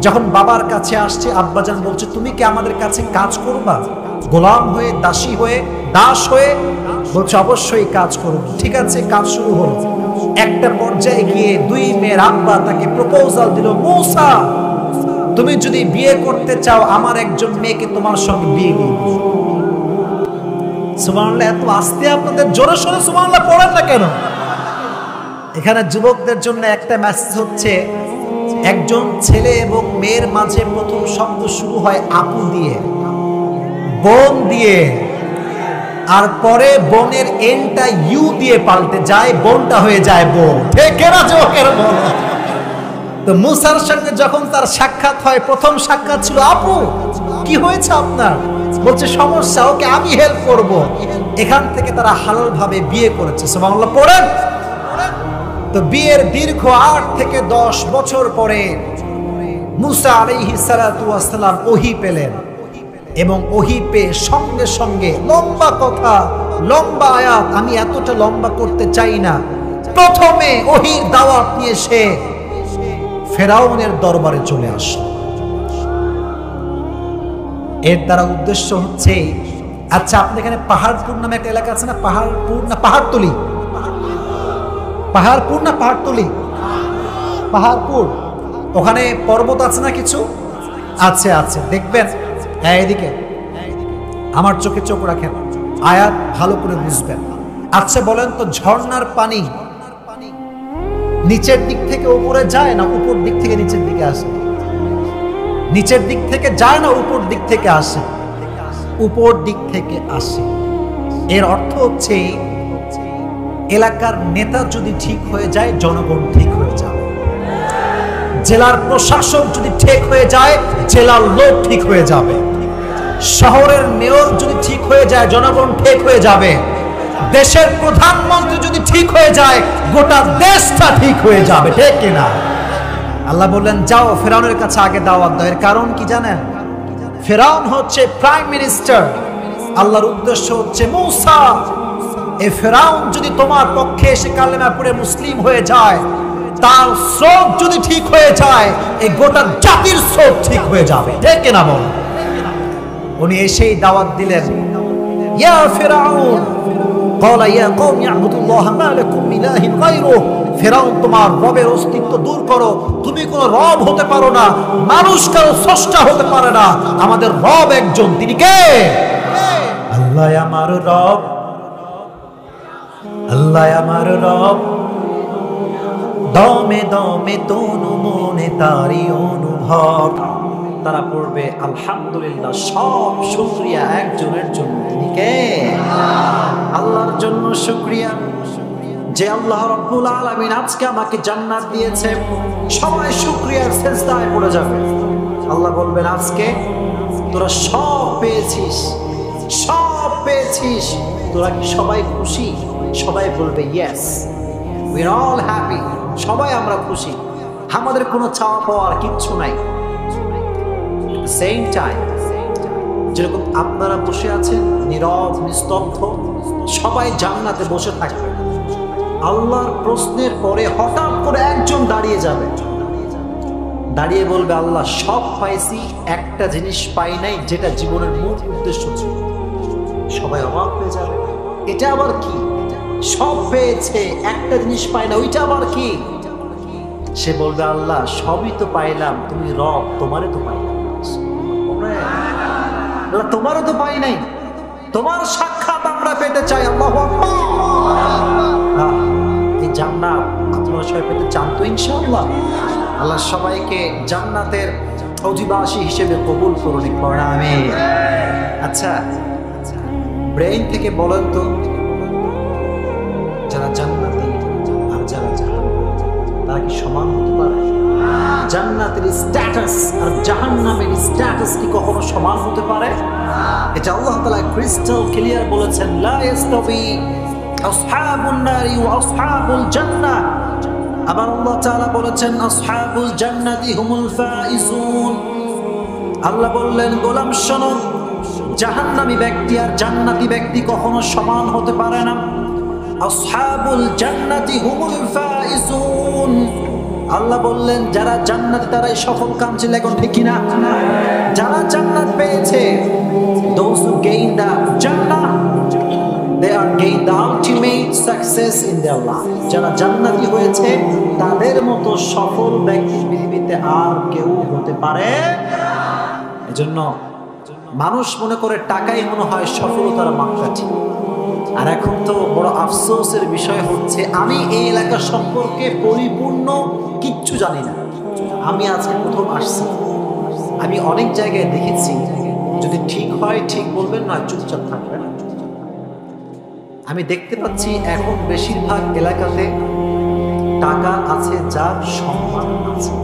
যখন বাবার কাছে আসছে, আব্বাজান বলছে তুমি কি আমাদের কাছে কাজ করবা, গোলাম হয়ে, দাসী হয়ে, দাস হয়ে? বলছে অবশ্যই কাজ করব। ঠিক আছে, কাজ শুরু হলো। একটা পর্যায়ে গিয়ে দুই মেয়ের আব্বা তাকে প্রপোজাল দিল, মুসা তুমি যদি বিয়ে করতে চাও, আমার একজন মেয়েকে তোমার সঙ্গে বিয়ে দিই। সুবহানাল্লাহ, এত আস্তে আপনাদের জোরে সোরে সুবহানাল্লাহ পড়েন না কেন? এখানে যুবকদের জন্য একটা মেসেজ হচ্ছে, একজন ছেলে এবং মেয়ের মাঝে প্রথম শব্দ শুরু হয় আপু দিয়ে, বোন দিয়ে, আর পরে বোনের এনটা ইউ দিয়ে পাল্টে যায়, বোনটা হয়ে যায় বোন। ঠিক না যুবকের বোন? তো মুসার সঙ্গে যখন তার সাক্ষাৎ হয়, প্রথম সাক্ষাৎ ছিল আপু কি হয়েছে আপনার? বলছে সমস্যা, ওকে আমি হেল্প করব। এখান থেকে তারা হালাল ভাবে বিয়ে করেছে। সুবহানাল্লাহ পড়েন। তো বিয়ের দীর্ঘ 8 থেকে 10 বছর পরে মুসা আলাইহিস সালাতু ওয়াস সালাম ওহী পেলেন, এবং ওহী পেয়ে সঙ্গে সঙ্গে লম্বা কথা, লম্বা আয়াত, আমি এতটা লম্বা করতে চাই না। প্রথমে ওহীর দাওয়াত নিয়ে সে ফেরাউনের দরবারে চলে আসলো। এর দ্বারা উদ্দেশ্য হচ্ছে, আচ্ছা আপনি এখানে পাহাড়পুর নামে একটা এলাকা আছে না, পাহাড়পুর না পাহাড়তলি, পাহাড়পুর না পাহাড়তলি, পাহাড়পুর, ওখানে পর্বত আছে না কিছু? আছে আছে, দেখবেন এদিকে, আমার চোখে চোখ রাখেন, আয়াত ভালো করে বুঝবেন। আচ্ছা বলেন তো, ঝর্ণার পানি নিচের দিক থেকে উপরে যায় না উপর দিক থেকে নিচের দিকে আসে? নিচের দিক থেকে যায় না উপর দিক থেকে আসে? উপর দিক থেকে আসে। এর অর্থ হচ্ছে, এলাকার নেতা যদি ঠিক হয়ে যায়, জনগণ ঠিক হয়ে যাবে। জেলার প্রশাসক যদি ঠিক হয়ে যায়, জেলার লোক ঠিক হয়ে যাবে। শহরের মেয়র যদি ঠিক হয়ে যায়, জনগণ ঠিক হয়ে যাবে। দেশের প্রধানমন্ত্রী যদি ঠিক হয়ে যায়, গোটা দেশটা ঠিক হয়ে যাবে। ঠিক কিনা? আল্লাহ বললেন যাও ফেরাউনের কাছে আগে দাওয়াত দাও। এর কারণ কি জানেন? ফেরাউন হচ্ছে প্রাইম মিনিস্টার। আল্লাহর উদ্দেশ্য হচ্ছে, মুসা এই ফেরাউন যদি তোমার পক্ষে এসে কালেমা পড়ে মুসলিম হয়ে যায়, তার স্রোত যদি ঠিক হয়ে যায়, এই গোটা জাতির স্রোত ঠিক হয়ে যাবে। ঠিক কিনা বল? উনি এসেই দাওয়াত দিলেন, ইয়া ফেরাউন ক্বালা ইয়া কওমি ইবুদুল্লাহ মা লাকুম মিন ইলাহিন গায়রুহু, ফেরাউন তোমার রবের অস্তিত্ব দূর করো, তুমি কোনো রব হতে পারো না, মানুষ কারো স্রষ্টা হতে পারে না, আমাদের রব একজন, তিনি কে? আল্লাহ আমার রব, আল্লাহ আমার রব, দমে দমে তনু মনে তারি অনুভব। তারা পড়বে আলহামদুলিল্লাহ, সব শুকরিয়া একজনের জন্য, তিনি কে? আল্লাহর জন্য শুকরিয়া যে আল্লাহ রাব্বুল আলামিন আজকে আমাকে জান্নাত দিয়েছে। সবাই শুকরিয়ার সিজদায় পড়ে যাবে। আল্লাহ বলবেন আজকে তোরা সব পেয়েছিস, সব সব পেয়েছিস, তোরা কি সবাই খুশি? সবাই বলবে yes, we are all happy, সবাই আমরা খুশি, আমাদের কোনো চাওয়া পাওয়ার কিচ্ছু নাই। সেম টাইম যেরকম আপনারা বসে আছেন নীরব নিস্তব্ধ, সবাই জান্নাতে বসে থাকবে, আল্লাহর প্রশ্নের পরে হঠাৎ করে একজন দাঁড়িয়ে যাবে, দাঁড়িয়ে বলবে আল্লাহ সব পাইছি, একটা জিনিস পাই নাই যেটা জীবনের মূল উদ্দেশ্য ছিল। সবাই অবাক হয়ে যাবে, এটা আবার কি? সব পেয়েছে, একটা জিনিস পাই না, ওইটা আবার কি? সে বলবে আল্লাহ সবই তো পাইলাম, তুমি রব, তোমারে তো পাইলাম, তোমারও তো পাই নাই, তোমার সাক্ষাৎ আমরা পেতে চাই। আল্লাহু আকবার। এই জান্নাত আপনারা সবাই পেতে চান তো ইনশাআল্লাহ? আল্লাহ সবাইকে জান্নাতের অধিবাসী হিসেবে কবুল করুন, আমিন। আচ্ছা, ব্রেইন থেকে বলেন তো, যারা জান্নাতি আর যারা জাহান্নামী তারা কি সমান হতে পারে? জান্নাতের স্ট্যাটাস আর জাহান্নামের স্ট্যাটাস কি কখনো সমান হতে পারে? এটা আল্লাহ তাআলা ক্রিস্টাল ক্লিয়ার বলেছেন, লা ইয়াস্তাবি আসহাবুন নারি ওয়া আসহাবুল জান্নাহ। আবার আল্লাহ তাআলা বলেছেন আসহাবুল জান্নাতি হুমুল ফাইজুন। আল্লাহ বললেন গোলাম শোনো, জাহান্নামী ব্যক্তি আর জান্নাতি ব্যক্তি কখনো সমান হতে পারে না। আসহাবুল জান্নাতি হুমুল ফাইজুন। আল্লাহ বললেন যারা জান্নাতি তারাই সফল কাম ছিল, এখন ঠিক কিনা? যারা জান্নাত পেয়েছে, those who gain the Jannah, they are gain the ultimate success in their life. যারা জান্নাতি হয়েছে তাদের মতো সফল ব্যক্তি পৃথিবীতে আর কেউ হতে পারে না। এজন্য মানুষ মনে করে টাকাই মনে হয় সফলতার মাপকাঠি। আর এখন তো বড় আফসোসের বিষয় হচ্ছে আমি এই এলাকা সম্পর্কে পরিপূর্ণ কিচ্ছু জানি না। আমি আজকে প্রথম আসছি, আমি অনেক জায়গায় দেখেছি, যদি ঠিক হয় ঠিক বলবেন, না চুপচাপ থাকবেন। আমি দেখতে পাচ্ছি এখন বেশিরভাগ এলাকাতে টাকা আছে যার সম্মান আছে,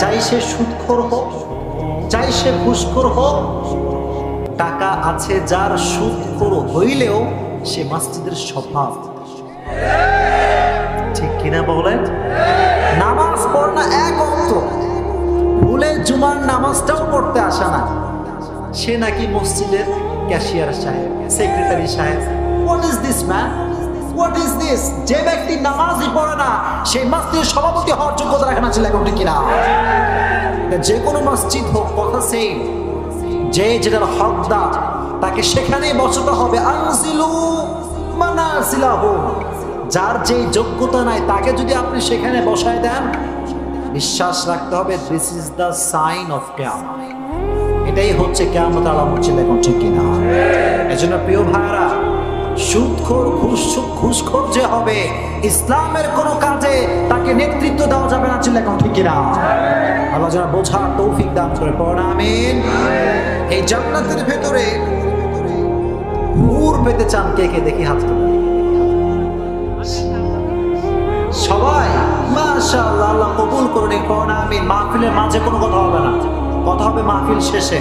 চাই সে সুদখোর হোক, চাই সে ঘুষখোর হোক, টাকা আছে যার সুদখোর হইলেও সে মসজিদের স্বভাব। ঠিক কিনা বলেন? নামাজ পড় না এক ওয়াক্ত, ভুলে জুমার নামাজটাও পড়তে আসে না, সে নাকি মসজিদের ক্যাশিয়ার সাহেব, সেক্রেটারি সাহেব। What is this man? What is this? যে ব্যক্তি নামাজই পড়ে না সেই মসজিদের সভাপতি হওয়ার যোগ্যতা রাখে না, ছিল এখন ঠিক কিনা? যে কোনো মসজিদ হোক, কথা সেই যে যেটার হকদার তাকে সেখানেই বসাতে হবে। আনজিলু মানাজিলাহু। যার যেই যোগ্যতা নাই তাকে যদি আপনি সেখানে বসায় দেন, বিশ্বাস রাখতে হবে this is the sign of কিয়ামত। এটাই হচ্ছে কিয়ামতের আলামত, ছিল এখন ঠিক কিনা? এজন্য প্রিয় ভাইরা, সুদখোর ঘুষখোর যে হবে ইসলামের কোনো কাজে তাকে নেতৃত্ব দেওয়া যাবে না, ছিল এখন ঠিক কিনা? আল্লাহ যেন বোঝার তৌফিক দান করে, পড়া আমিন। এই জান্নাতের ভেতরে হুর পেতে চান কে কে? দেখি হাত তুলে। সবাই মাশাআল্লাহ, আল্লাহ কবুল করুন, পড়া আমিন। মাহফিলের মাঝে কোনো কথা হবে না, কথা হবে মাহফিল শেষে।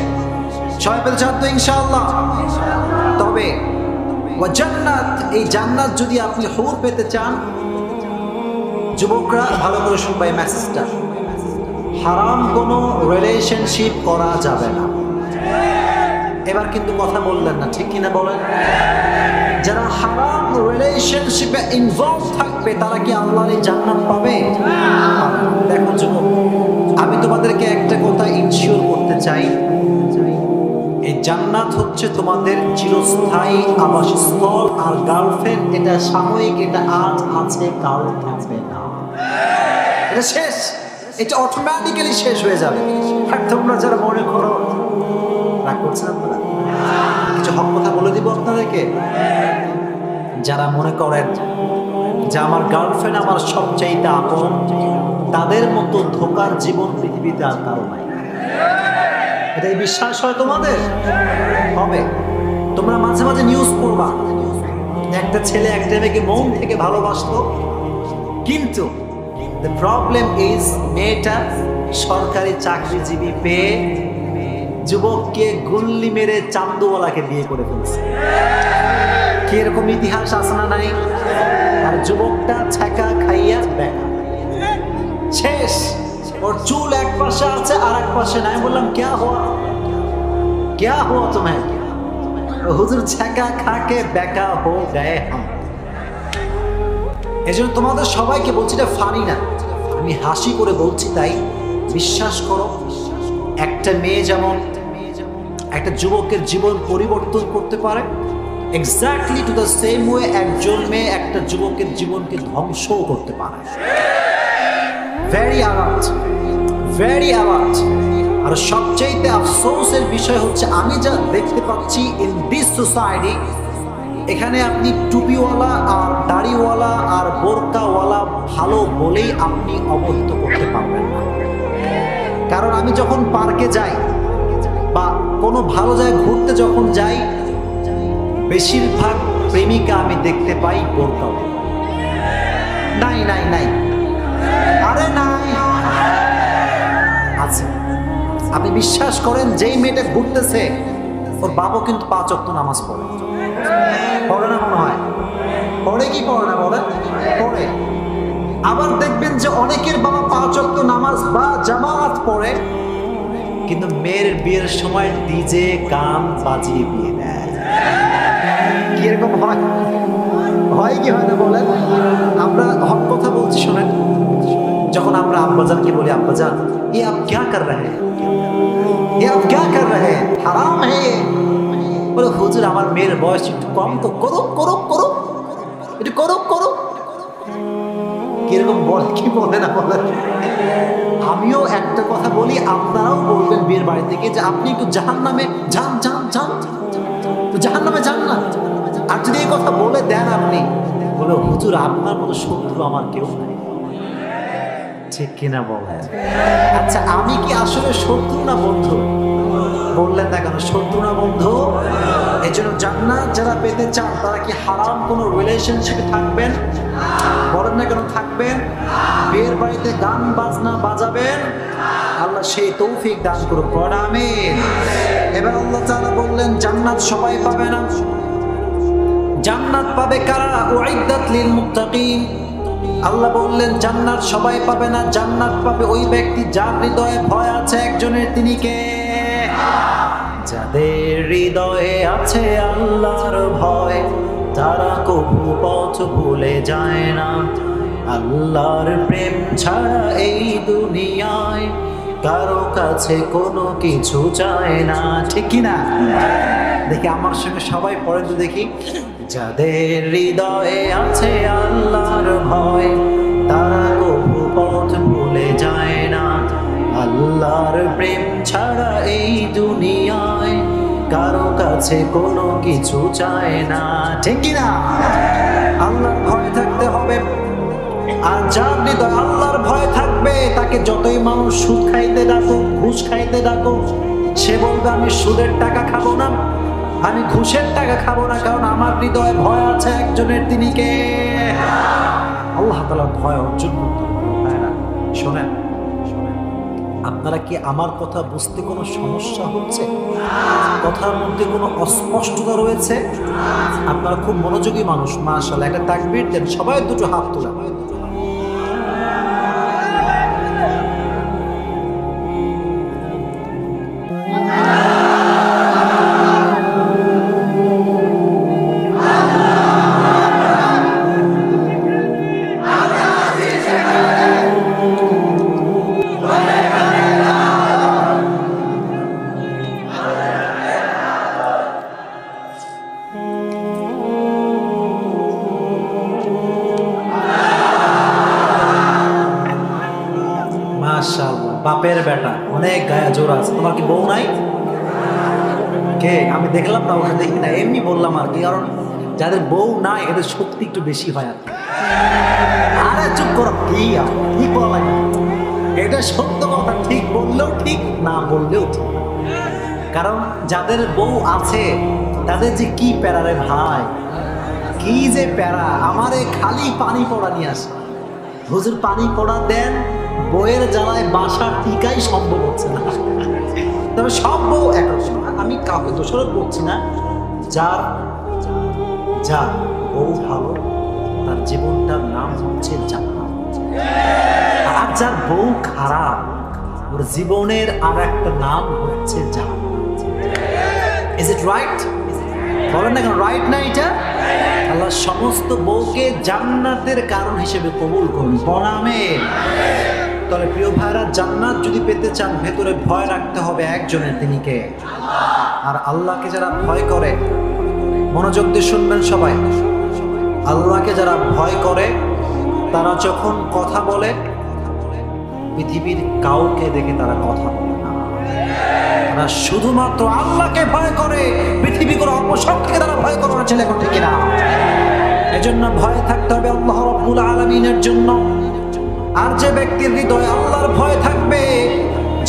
সবাই পেতে চান তো ইনশাআল্লাহ? তবে জান্নাত, এই জান্নাত যদি আপনি হুর পেতে চান, যুবকরা ভালো করে শুনবাই মেসেজটা, হারাম কোনো রিলেশনশিপ করা যাবে না। এবার কিন্তু কথা বললেন না, ঠিক কিনা বলেন? যারা হারাম রিলেশনশিপে ইনভলভ থাকবে তারা কি আল্লাহর এই জান্নাত পাবে? দেখো যুবক, আমি তোমাদেরকে একটা কথা ইনশিওর করতে চাই, এই জান্নাত হচ্ছে তোমাদের চিরস্থায়ী আবাসস্থল। আর গার্লফ্রেন্ড এটা সাময়িক, এটা আজ আছে কাল থাকবে না, এটা শেষ, এটা অটোমেটিক্যালি শেষ হয়ে যাবে। আর তোমরা যারা মনে করো, রাগ করছেন আপনারা, কিছু হক কথা বলে দিব আপনাদেরকে। যারা মনে করেন যে আমার গার্লফ্রেন্ড আমার সবচাইতে আপন, তাদের মতো ধোকার জীবন পৃথিবীতে আর কারো নাই। এটাই বিশ্বাস হয় তোমাদের? হবে। তোমরা মাঝে মাঝে নিউজ পড়বা, একটা ছেলে একটা মেয়েকে মন থেকে ভালোবাসতো, কিন্তু the problem is মেয়েটা সরকারি চাকরিজীবী পেয়ে যুবককে গুল্লি মেরে চান্দুওয়ালাকে বিয়ে করে ফেলছে। কি এরকম ইতিহাস আছে না নাই? আর যুবকটা ছ্যাঁকা খাইয়া বেকা শেষ। ওর চুল এক পাশে আছে আর এক পাশে নাই। বললাম क्या हुआ तुम्हें? হুজুর ছ্যাঁকা খাকে বেকা হো গায়ে হাম। এই জন্য তোমাদের সবাইকে বলছি, এটা ফানি না, আমি হাসি করে বলছি। তাই বিশ্বাস করো, একটা মেয়ে যেমন একটা যুবকের জীবন পরিবর্তন করতে পারে, exactly to the same way একজন মেয়ে একটা যুবকের জীবনকে ধ্বংসও করতে পারে। Very alert, very alert. আর সবচেয়ে আফসোসের বিষয় হচ্ছে আমি যা দেখতে পাচ্ছি ইন দিস সোসাইটি, এখানে আপনি টুপিওয়ালা আর দাড়িওয়ালা আর বোরকাওয়ালা ভালো বলেই আপনি অবহিত করতে পারবেন না। কারণ আমি যখন পার্কে যাই বা কোনো ভালো জায়গায় ঘুরতে যখন যাই, বেশিরভাগ প্রেমিকা আমি দেখতে পাই বোরকাওয়ালা। নাই নাই নাই, আরে নাই আছে। আপনি বিশ্বাস করেন, যেই মেয়েটা ঘুরতেছে ওর বাবা কিন্তু 5 ওয়াক্ত নামাজ পড়ে। পড়ে না মনে হয়? পড়ে কি পড়ে না বলেন? পড়ে। আবার দেখবেন যে অনেকের বাবা 5 ওয়াক্ত নামাজ বা জামাত পড়ে, কিন্তু মেয়ের বিয়ের সময় ডিজে গান বাজিয়ে বিয়ে দেয়। কি এরকম হয়? হয় কি হয় না বলেন? আমরা হক কথা বলছি, শোনেন। যখন আমরা আব্বাজানকে বলি, আব্বাজান ये आप क्या कर रहे हैं, ये आप क्या कर रहे हैं, হারাম है ये। বলে হুজুর আমার মেয়ের বয়স একটু কম, তো করুক করুক করুক, একটু করুক করুক। কিরকম বলে, কি বলে না বলেন? আমিও একটা কথা বলি, আপনারাও বলবেন বিয়ের বাড়ি থেকে যে আপনি একটু জাহান্নামে যান যান যান, তো জাহান্নামে যান না। আর যদি এই কথা বলে দেন আপনি, বলে হুজুর আপনার মতো শত্রু আমার কেউ নাই। ঠিক কিনা বলেন? আচ্ছা আমি কি আসলে শত্রু না বন্ধু? বললেন না কেন? শত্রু না বন্ধু? এই জন্য জান্নাত যারা পেতে চান তারা কি হারাম কোনো রিলেশনশিপে থাকবেন? বলেন না কেন থাকবেন? বিয়ের বাড়িতে গান বাজনা বাজাবেন? আল্লাহ সেই তৌফিক দান করুক, আমিন। এবার আল্লাহ তাআলা বললেন জান্নাত সবাই পাবে না। জান্নাত পাবে কারা? উইদ্দাত লিল মুত্তাকিন। আল্লাহ বললেন জান্নাত সবাই পাবে না, জান্নাত পাবে ওই ব্যক্তি যার হৃদয়ে ভয় আছে একজনের। তিনি কে? যাদের হৃদয়ে আছে আল্লাহর ভয়, তারা কবু পথ ভুলে যায় না। আল্লাহর প্রেম ছাড়া এই দুনিয়ায় কারো কাছে কোনো কিছু চায় না। ঠিক কিনা? দেখি আমার সঙ্গে সবাই পড়েন তো দেখি। যাদের হৃদয়ে আছে আল্লাহর ভয়, তারা কবু পথ ভুলে যায় না। আল্লাহর প্রেম ছাড়া এই দুনিয়ায় কারো কাছে কোনো কিছু চায় না। ঠিক কিনা? আল্লাহর ভয় থাকতে হবে। আর যার হৃদয়ে আল্লাহর ভয় থাকবে, তাকে যতই মানুষ সুদ খাইতে ডাকো, ঘুষ খাইতে ডাকো, সে বলবে আমি সুদের টাকা খাবো না, আমি ঘুষের টাকা খাবো না, কারণ আমার হৃদয়ে ভয় আছে একজনের। তিনি কে? আল্লাহ তাআলার ভয় অর্জন করতে হবে। শোনেন, আপনারা কি আমার কথা বুঝতে কোনো সমস্যা হচ্ছে? কথার মধ্যে কোনো অস্পষ্টতা রয়েছে? আপনারা খুব মনোযোগী মানুষ, মাশাআল্লাহ। একটা তাকবীর দেন, সবাই দুটো হাত তোলেন। মাশাআল্লাহ, বাপের বেটা, অনেক গায়ে জোর আছে। তোমার কি বউ নাই? কে? আমি দেখলাম না, ওখানে দেখি না, এমনি বললাম আর কি। কারণ যাদের বউ নাই এদের শক্তি একটু বেশি হয় আর কি। আরে চুপ করো, কি বলা? এটা সত্য কথা, ঠিক বললেও ঠিক, না বললেও ঠিক। কারণ যাদের বউ আছে তাদের যে কি প্যারা রে ভাই, কি যে প্যারা। আমারে খালি পানি পড়া নিয়ে আসে, হুজুর পানি পড়া দেন, বউয়ের জ্বালায় বাসার টিকাই সম্ভব হচ্ছে না। তবে সব বউ একরকম না, আমি কাউকে দোষারোপ করছি না। যার যার বউ ভালো তার জীবনটার নাম হচ্ছে জান্নাত, আর যার বউ খারাপ ওর জীবনের আর একটা নাম হচ্ছে জাহান্নাম। Is it right? বলেন না কেন রাইট না এটা? আল্লাহ সমস্ত বউকে জান্নাতের কারণ হিসেবে কবুল করুন, বলা আমিন। তাহলে প্রিয় ভাইরা, জান্নাত যদি পেতে চান ভেতরে ভয় রাখতে হবে একজনের, তিনি কে? আর আল্লাহকে যারা ভয় করে, মনোযোগ দিয়ে শুনবেন সবাই, আল্লাহকে যারা ভয় করে তারা যখন কথা বলে পৃথিবীর কাউকে দেখে তারা কথা বলে না, তারা শুধুমাত্র আল্লাহকে ভয় করে। পৃথিবী কোনো অপশক্তিকে তারা ভয় করে না, ছেলে এখন ঠিক না? এজন্য ভয় থাকতে হবে আল্লাহ রাব্বুল আলামিনের জন্য। আর যে ব্যক্তির হৃদয়ে আল্লাহর ভয় থাকবে,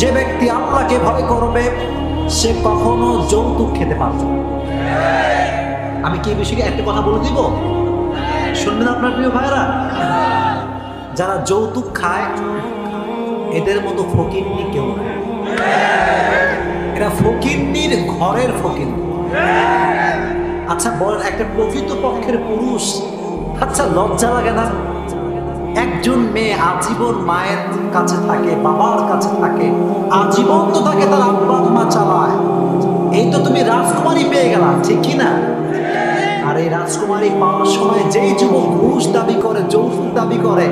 যে ব্যক্তি আল্লাহকে ভয় করবে, সে কখনো যৌতুক খেতে পারবে না। আমি কি বিষয়ে একটা কথা বলে দিব, শুনবেন আপনার প্রিয় ভাইরা? যারা যৌতুক খায় এদের মতো ফকিন্নি কেউ না। এরা ফকিন্নির ঘরের ফকিন্নি। আচ্ছা বলেন, একটা প্রকৃত পক্ষের পুরুষ, আচ্ছা লজ্জা লাগে না? একজন মেয়ে আজীবন মায়ের কাছে থাকে, বাবার কাছে থাকে, আজীবন তো তাকে তার আব্বা আম্মা চালায়। এই তো তুমি রাজকুমারী পেয়ে গেলা, ঠিক কি না? আর এই রাজকুমারী পাওয়ার সময় যেই যুবক ঘুষ দাবি করে, যৌতুক দাবি করে,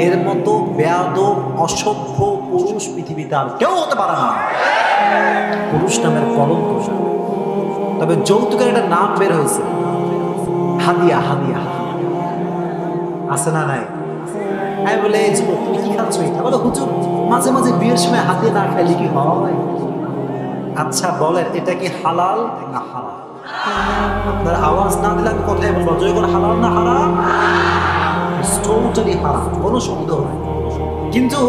এর মতো বেয়াদব অসভ্য পুরুষ পৃথিবীতে আর কেউ হতে পারে না। পুরুষ নামের কলঙ্ক। তবে যৌতুকের একটা নাম বের হয়েছে, হাদিয়া। হাদিয়া আছে না নাই? আমি বলে, এই যুবক তুমি কি খাচ্ছ এটা? বলে হুজুর মাঝে মাঝে বিয়ের সময় হাদিয়া না খাইলে কি হয়? আচ্ছা বলেন, এটা কি হালাল না হারাম? আপনার আওয়াজ না দিলে আমি কথাই বলবো, জয় করে হালাল না হারাম? টোটালি হারাম, কোনো সন্দেহ নাই। কিন্তু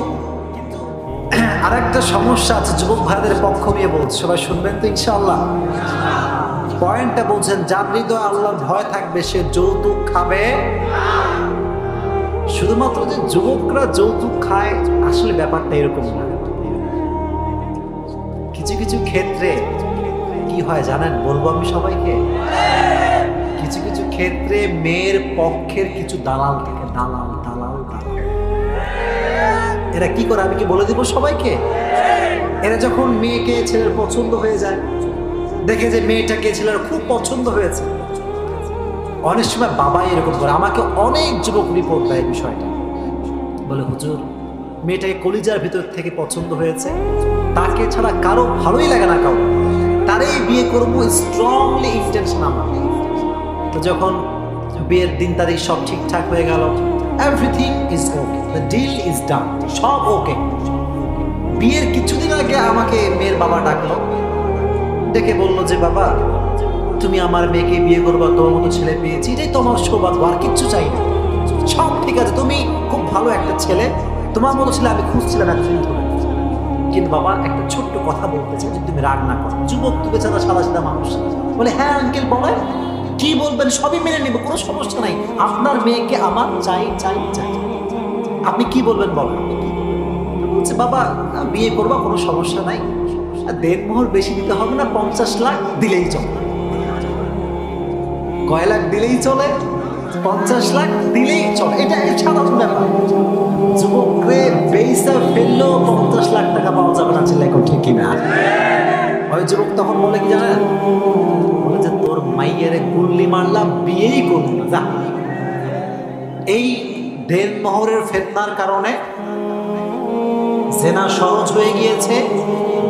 আরেকটা সমস্যা আছে, যুবক ভাইদের পক্ষ নিয়ে বলছে, সবাই শুনবেন তো ইনশাআল্লাহ? পয়েন্টটা বলছেন, যার হৃদয়ে আল্লাহর ভয় থাকবে সে যৌতুক খাবে। শুধুমাত্র যে যুবকরা যৌতুক খায়, আসলে ব্যাপারটা এরকম না। কিছু কিছু ক্ষেত্রে কি হয় জানেন, বলবো আমি সবাইকে? কিছু কিছু ক্ষেত্রে মেয়ের পক্ষের কিছু দালাল থাকে, দালাল দালাল দালাল। এরা কি করে আমি কি বলে দিব সবাইকে? এরা যখন মেয়েকে ছেলের পছন্দ হয়ে যায়, দেখে যে মেয়েটাকে ছেলের খুব পছন্দ হয়েছে, অনেক সময় বাবাই এরকম করে। আমাকে অনেক যুবক রিপোর্ট দেয় বিষয়টা, বলে হুজুর মেয়েটাকে কলিজার ভিতর থেকে পছন্দ হয়েছে, তাকে ছাড়া কারো ভালোই লাগে না, কারো তারই বিয়ে করবো, স্ট্রংলি ইন্টেনশন আমার। তো যখন বিয়ের দিন তারিখ সব ঠিকঠাক হয়ে গেল, everything is okay, the deal is done, সব ওকে। বিয়ের কিছুদিন আগে আমাকে মেয়ের বাবা ডাকলো, ডেকে বললো যে বাবা তুমি আমার মেয়েকে বিয়ে করবা, তোমার মতো ছেলে পেয়েছি, এটাই তোমার সৌভাগ্য, আর কিচ্ছু চাই না, সব ঠিক আছে, তুমি খুব ভালো একটা ছেলে, তোমার মতো ছেলে আমি খুঁজছিলাম এতদিন ধরে। কিন্তু বাবা একটা ছোট্ট কথা বলতে চাই, যদি তুমি রাগ না করো। যুবক তো বেচারা সাদা সাদা মানুষ, বলে হ্যাঁ আঙ্কেল বলেন, কি বলবেন সবই মেনে নেবো, কোনো সমস্যা নাই, আপনার মেয়েকে আমার চাই চাই চাই, আপনি কি বলবেন বলেন। বলছে বাবা বিয়ে করবা, কোনো সমস্যা নাই, দেনমোহর বেশি দিতে হবে না, 50 লাখ দিলেই চলে। কয় লাখ দিলেই চলে? 50 লাখ দিলেই চলে, এটা সাধারণ ব্যাপার। যুবকরে বেইসা ফেললেও 50 লাখ টাকা পাওয়া যাবে না, ছেলে এখন ঠিক কিনা? ওই যুবক তখন বলে কি জানেন, বলে যে তোর মাইয়ের গুল্লি মারলাম, বিয়েই করবো না, যা। এই দেনমোহরের ফেতনার কারণে জেনা সহজ হয়ে গিয়েছে,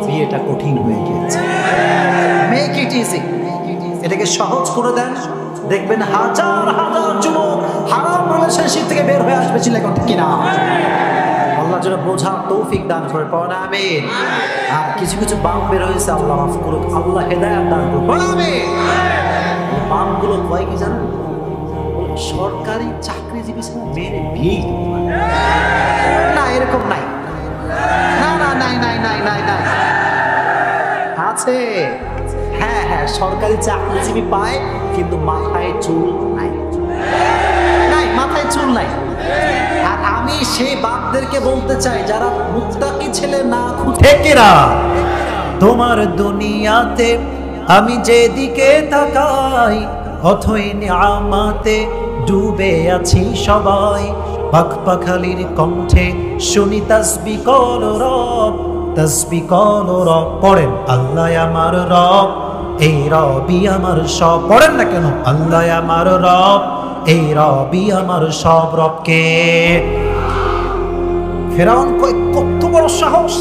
বিয়েটা কঠিন হয়ে গিয়েছে। মেক ইট ইজি, এটাকে সহজ করে দেন, দেখবেন হাজার হাজার যুবক হারাম রিলেশনশিপ থেকে বের হয়ে আসবে, ছিল এখন ঠিক কিনা? আল্লাহ যেন বোঝা তৌফিক দান করে, পাওয়া আমিন। আর কিছু কিছু বাম বের হয়েছে, আল্লাহ মাফ করুক, আল্লাহ হেদায়েত দান করুক, আমিন। বামগুলো কয় কি জানেন, সরকারি চাকরিজীবী ছিল মেরে বিয়ে না, এরকম নাই, না না নাই নাই নাই নাই নাই আছে। হ্যাঁ হ্যাঁ, সরকারি চাকরিজীবী পায়, কিন্তু মাথায় চুল নাই, নাই মাথায় চুল নাই। আর আমি আমি সেই বাপদেরকে বলতে চাই যারা মুত্তাকি ছেলে না খুঁজে। ঠিক কিনা? তোমার দুনিয়াতে আমি যেদিকে তাকাই অথই নিয়ামতে ডুবে আছি সবাই। পাখপাখালির কণ্ঠে শুনি তাসবিহ কল রব, তাসবিহ কল রব। পড়েন আল্লাহ আমার রব, এই রবই আমার সব। পড়েন না কেন? আল্লাহ আমার রব, এই রবই আমার সব। রবকে ফেরাউন কত বড় সাহস,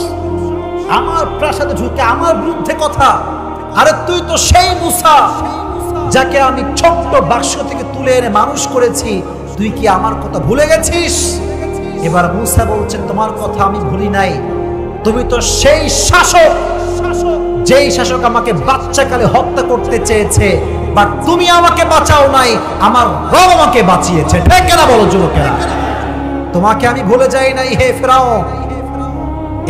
আমার প্রাসাদে ঢুকে আমার বিরুদ্ধে কথা। আরে তুই তো সেই মুসা যাকে আমি ছোট্ট বাক্স থেকে তুলে এনে মানুষ করেছি, তুই কি আমার কথা ভুলে গেছিস? এবার মুসা বলছেন তোমার কথা আমি ভুলি নাই, তুমি তো সেই শাসক যেই শাসক আমাকে বাচ্চাকালে হত্যা করতে চেয়েছে, বাট তুমি আমাকে বাঁচাও নাই, আমার রব আমাকে বাঁচিয়েছে। ঠিক কিনা বলো যুবকেরা? তোমাকে আমি ভুলে যাই নাই হে ফেরাউন।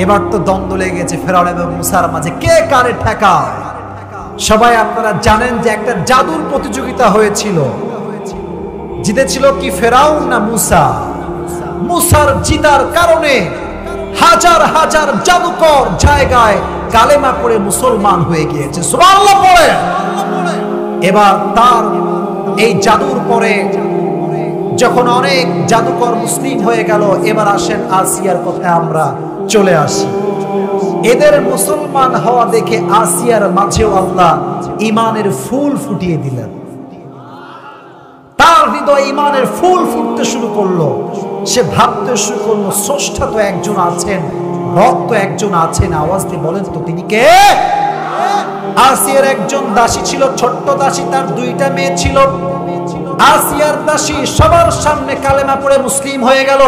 এবার তো দ্বন্দ্ব লেগে গেছে ফেরাউন এবং মুসার মাঝে, কে কারে ঠেকায়। সবাই আপনারা জানেন যে একটা জাদুর প্রতিযোগিতা হয়েছিল, জিতেছিল কি ফেরাউন না মুসা? মুসার জিতার কারণে হাজার হাজার জাদুকর জায়গায় কালেমা পড়ে মুসলমান হয়ে গিয়েছে। সুবহানাল্লাহ পড়ে। এবার তার এই জাদুর পরে যখন অনেক জাদুকর মুসলিম হয়ে গেল, এবার আসেন আসিয়ার কথায় আমরা চলে আসি। এদের মুসলমান হওয়া দেখে আসিয়ার মাঝেও আল্লাহ ঈমানের ফুল ফুটিয়ে দিলেন। তার হৃদয়ে ঈমানের ফুল ফুটতে শুরু করলো। সে ভাবতে শুরু করলো স্রষ্টা তো একজন আছেন, রব তো একজন আছেন। আওয়াজ দিয়ে বলেন তো তিনি কে? আসিয়ার একজন দাসী ছিল, ছোট্ট দাসী, তার দুইটা মেয়ে ছিল। আসিয়ার দাসী সবার সামনে কালেমা পড়ে মুসলিম হয়ে গেল।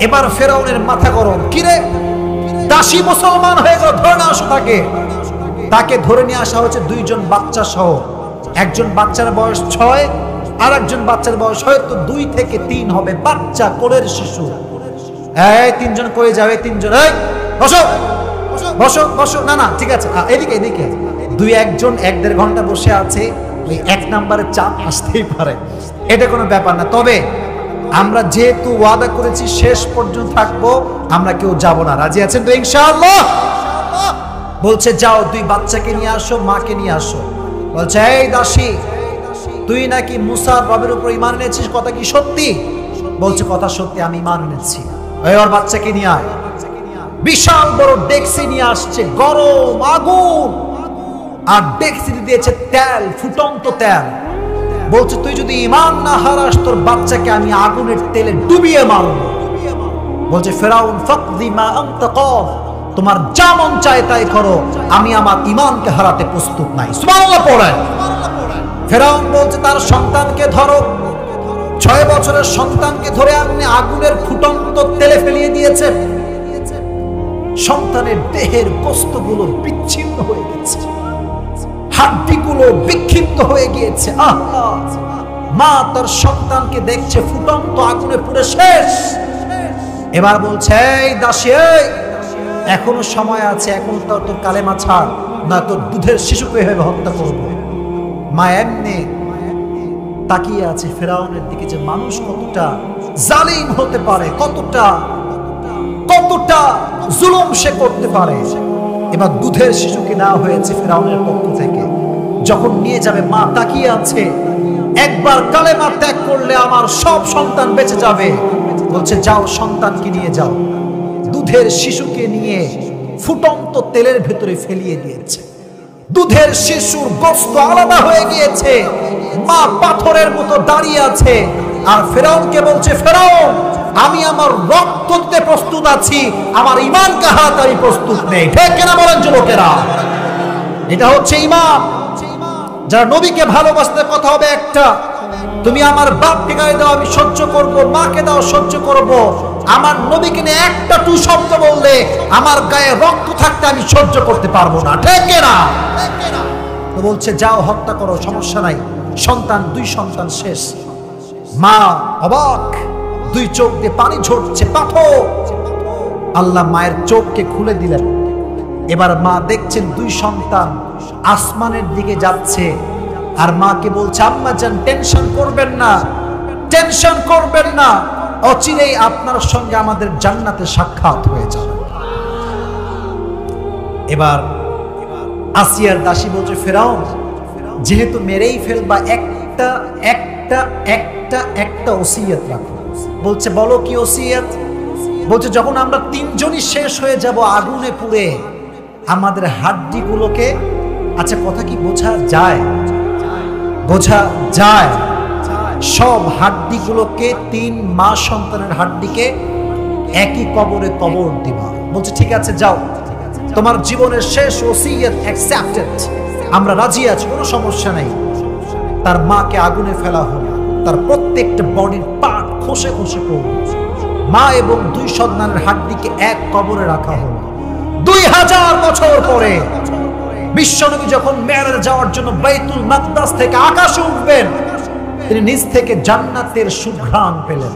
এবার ফেরাউনের মাথা গরম, কিরে দাসী মুসলমান হয়ে গেল, ধরে না আসো তাকে। তাকে ধরে নিয়ে আসা হচ্ছে দুইজন বাচ্চা সহ। একজন বাচ্চার বয়স 6, আর একজন বাচ্চার বয়স হয়তো 2 থেকে 3 হবে, বাচ্চা কোলের শিশু। এই তিনজন কই যাবে? তিনজন এই বসো বসো বসো। না না ঠিক আছে, এদিকে এদিকে। দুই একজন 1-1.5 ঘন্টা বসে আছে, ওই 1 নম্বরের চাপ আসতেই পারে, এটা কোনো ব্যাপার না। তবে আমরা যেহেতু ওয়াদা করেছি শেষ পর্যন্ত থাকবো, আমরা কেউ যাব না। রাজি আছেন তো ইনশাআল্লাহ? বলছে যাও 2 বাচ্চাকে নিয়ে আসো, মাকে নিয়ে আসো। বলছে এই দাসী, তুই নাকি মুসার রবের উপর ঈমান এনেছিস, কথা কি সত্যি? বলছে কথা সত্যি, আমি ঈমান এনেছি। ওই ওর বাচ্চাকে নিয়ে আয়। বিশাল বড় ডেকসি নিয়ে আসছে, গরম আগুন, আর ডেকসিতে দিয়েছে তেল, ফুটন্ত তেল। বলছে তুই যদি ঈমান না হারাস, তোর বাচ্চাকে আমি আগুনের তেলে ডুবিয়ে মারব। বলছে ফেরাউন ফাকদি মা আনতা কাদ, তোমার যা মন চায় তাই করো, আমি আমার ঈমানকে হারাতে প্রস্তুত নাই। সুবহানাল্লাহ পড়েন। ফেরাউন বলছে তার সন্তানকে ধরো। 6 বছরের সন্তানকে ধরে আপনি আগুনের ফুটন্ত তেলে ফেলিয়ে দিয়েছে। সন্তানের দেহের গোস্তগুলো বিচ্ছিন্ন হয়ে গেছে, হাড্ডিগুলো বিক্ষিপ্ত হয়ে গিয়েছে। আল্লাহ, মা তার সন্তানকে দেখছে ফুটন্ত আগুনে পুড়ে শেষ। এবার বলছে এই দাসী, এখনো সময় আছে, এখন তো তোর কালেমা ছাড়, না তোর দুধের শিশুকে এভাবে হত্যা করবো। মা এমনি তাকিয়ে আছে ফেরাউনের দিকে, যে মানুষ কতটা জালিম হতে পারে, কতটা জুলুম সে করতে পারে। এবার দুধের শিশুকে নেওয়া হয়েছে ফেরাউনের পক্ষ থেকে। যখন নিয়ে যাবে, মা তাকিয়ে আছে, একবার কালেমা ত্যাগ করলে আমার সব সন্তান বেঁচে যাবে। বলছে যাও সন্তানকে নিয়ে যাও। দুধের শিশুকে নিয়ে ফুটন্ত তেলের ভেতরে ফেলিয়ে দিয়েছে। দুধের শিশুর গোশত আলাদা হয়ে গিয়েছে, মা পাথরের মতো দাঁড়িয়ে আছে। আর ফেরাউনকে বলছে ফেরাউন, আমি আমার রক্ত দিতে প্রস্তুত আছি, আমার ঈমানকে হারাতে আমি প্রস্তুত নেই। ঠিক কিনা বলেন যুবকেরা? এটা হচ্ছে ঈমান। যারা নবীকে ভালোবাসতে কথা হবে একটা, তুমি আমার বাপকে গায়ে দাও আমি সহ্য করব, মাকে দাও সহ্য করব, আমার নবীকে নিয়ে একটা টু শব্দ বললে আমার গায়ে রক্ত থাকতে আমি সহ্য করতে পারবো না। ঠিক কিনা? তো বলছে যাও হত্যা করো, সমস্যা নাই। সন্তান 2 সন্তান শেষ। মা অবাক, 2 চোখ দিয়ে পানি ঝরছে, পাথর। আল্লাহ মায়ের চোখকে খুলে দিলেন। এবার মা দেখছেন 2 সন্তান আসমানের দিকে যাচ্ছে, আর মাকে বলছে আম্মা জান টেনশন করবেন না, টেনশন করবেন না, অচিরেই আপনার সঙ্গে আমাদের জান্নাতে সাক্ষাৎ হয়ে যাবে। এবার আসিয়ার দাসী বলছে, ফেরাউন যেহেতু মেরেই ফেলবা, একটা একটা একটা একটা ওসিয়ত রাখো। বলছে, বলো কি ওসিয়ত? বলছে, যখন আমরা তিনজনই শেষ হয়ে যাব আগুনে পুড়ে, আমাদের হাড্ডিগুলোকে, আচ্ছা কথা কি বোঝা যায়? বোঝা যায়? সব হাড্ডিগুলোকে, 3 মা সন্তানের হাড্ডিকে একই কবরে কবর দিবা। বলছে, ঠিক আছে যাও, তোমার জীবনের শেষ ওসিয়ত অ্যাকসেপ্টেড, আমরা রাজি আছি, কোনো সমস্যা নেই। তার মাকে আগুনে ফেলা হলো, তার প্রত্যেকটা বডির পার্ট খসে খসে পড়ল, মা এবং 2 সন্তানের হাড্ডিকে এক কবরে রাখা হলো। 2000 বছর পরে বিশ্বনবী যখন মেরাজে যাওয়ার জন্য বাইতুল মাকদাস থেকে আকাশে উঠবেন, তিনি নিজ থেকে জান্নাতের সুঘ্রাণ পেলেন।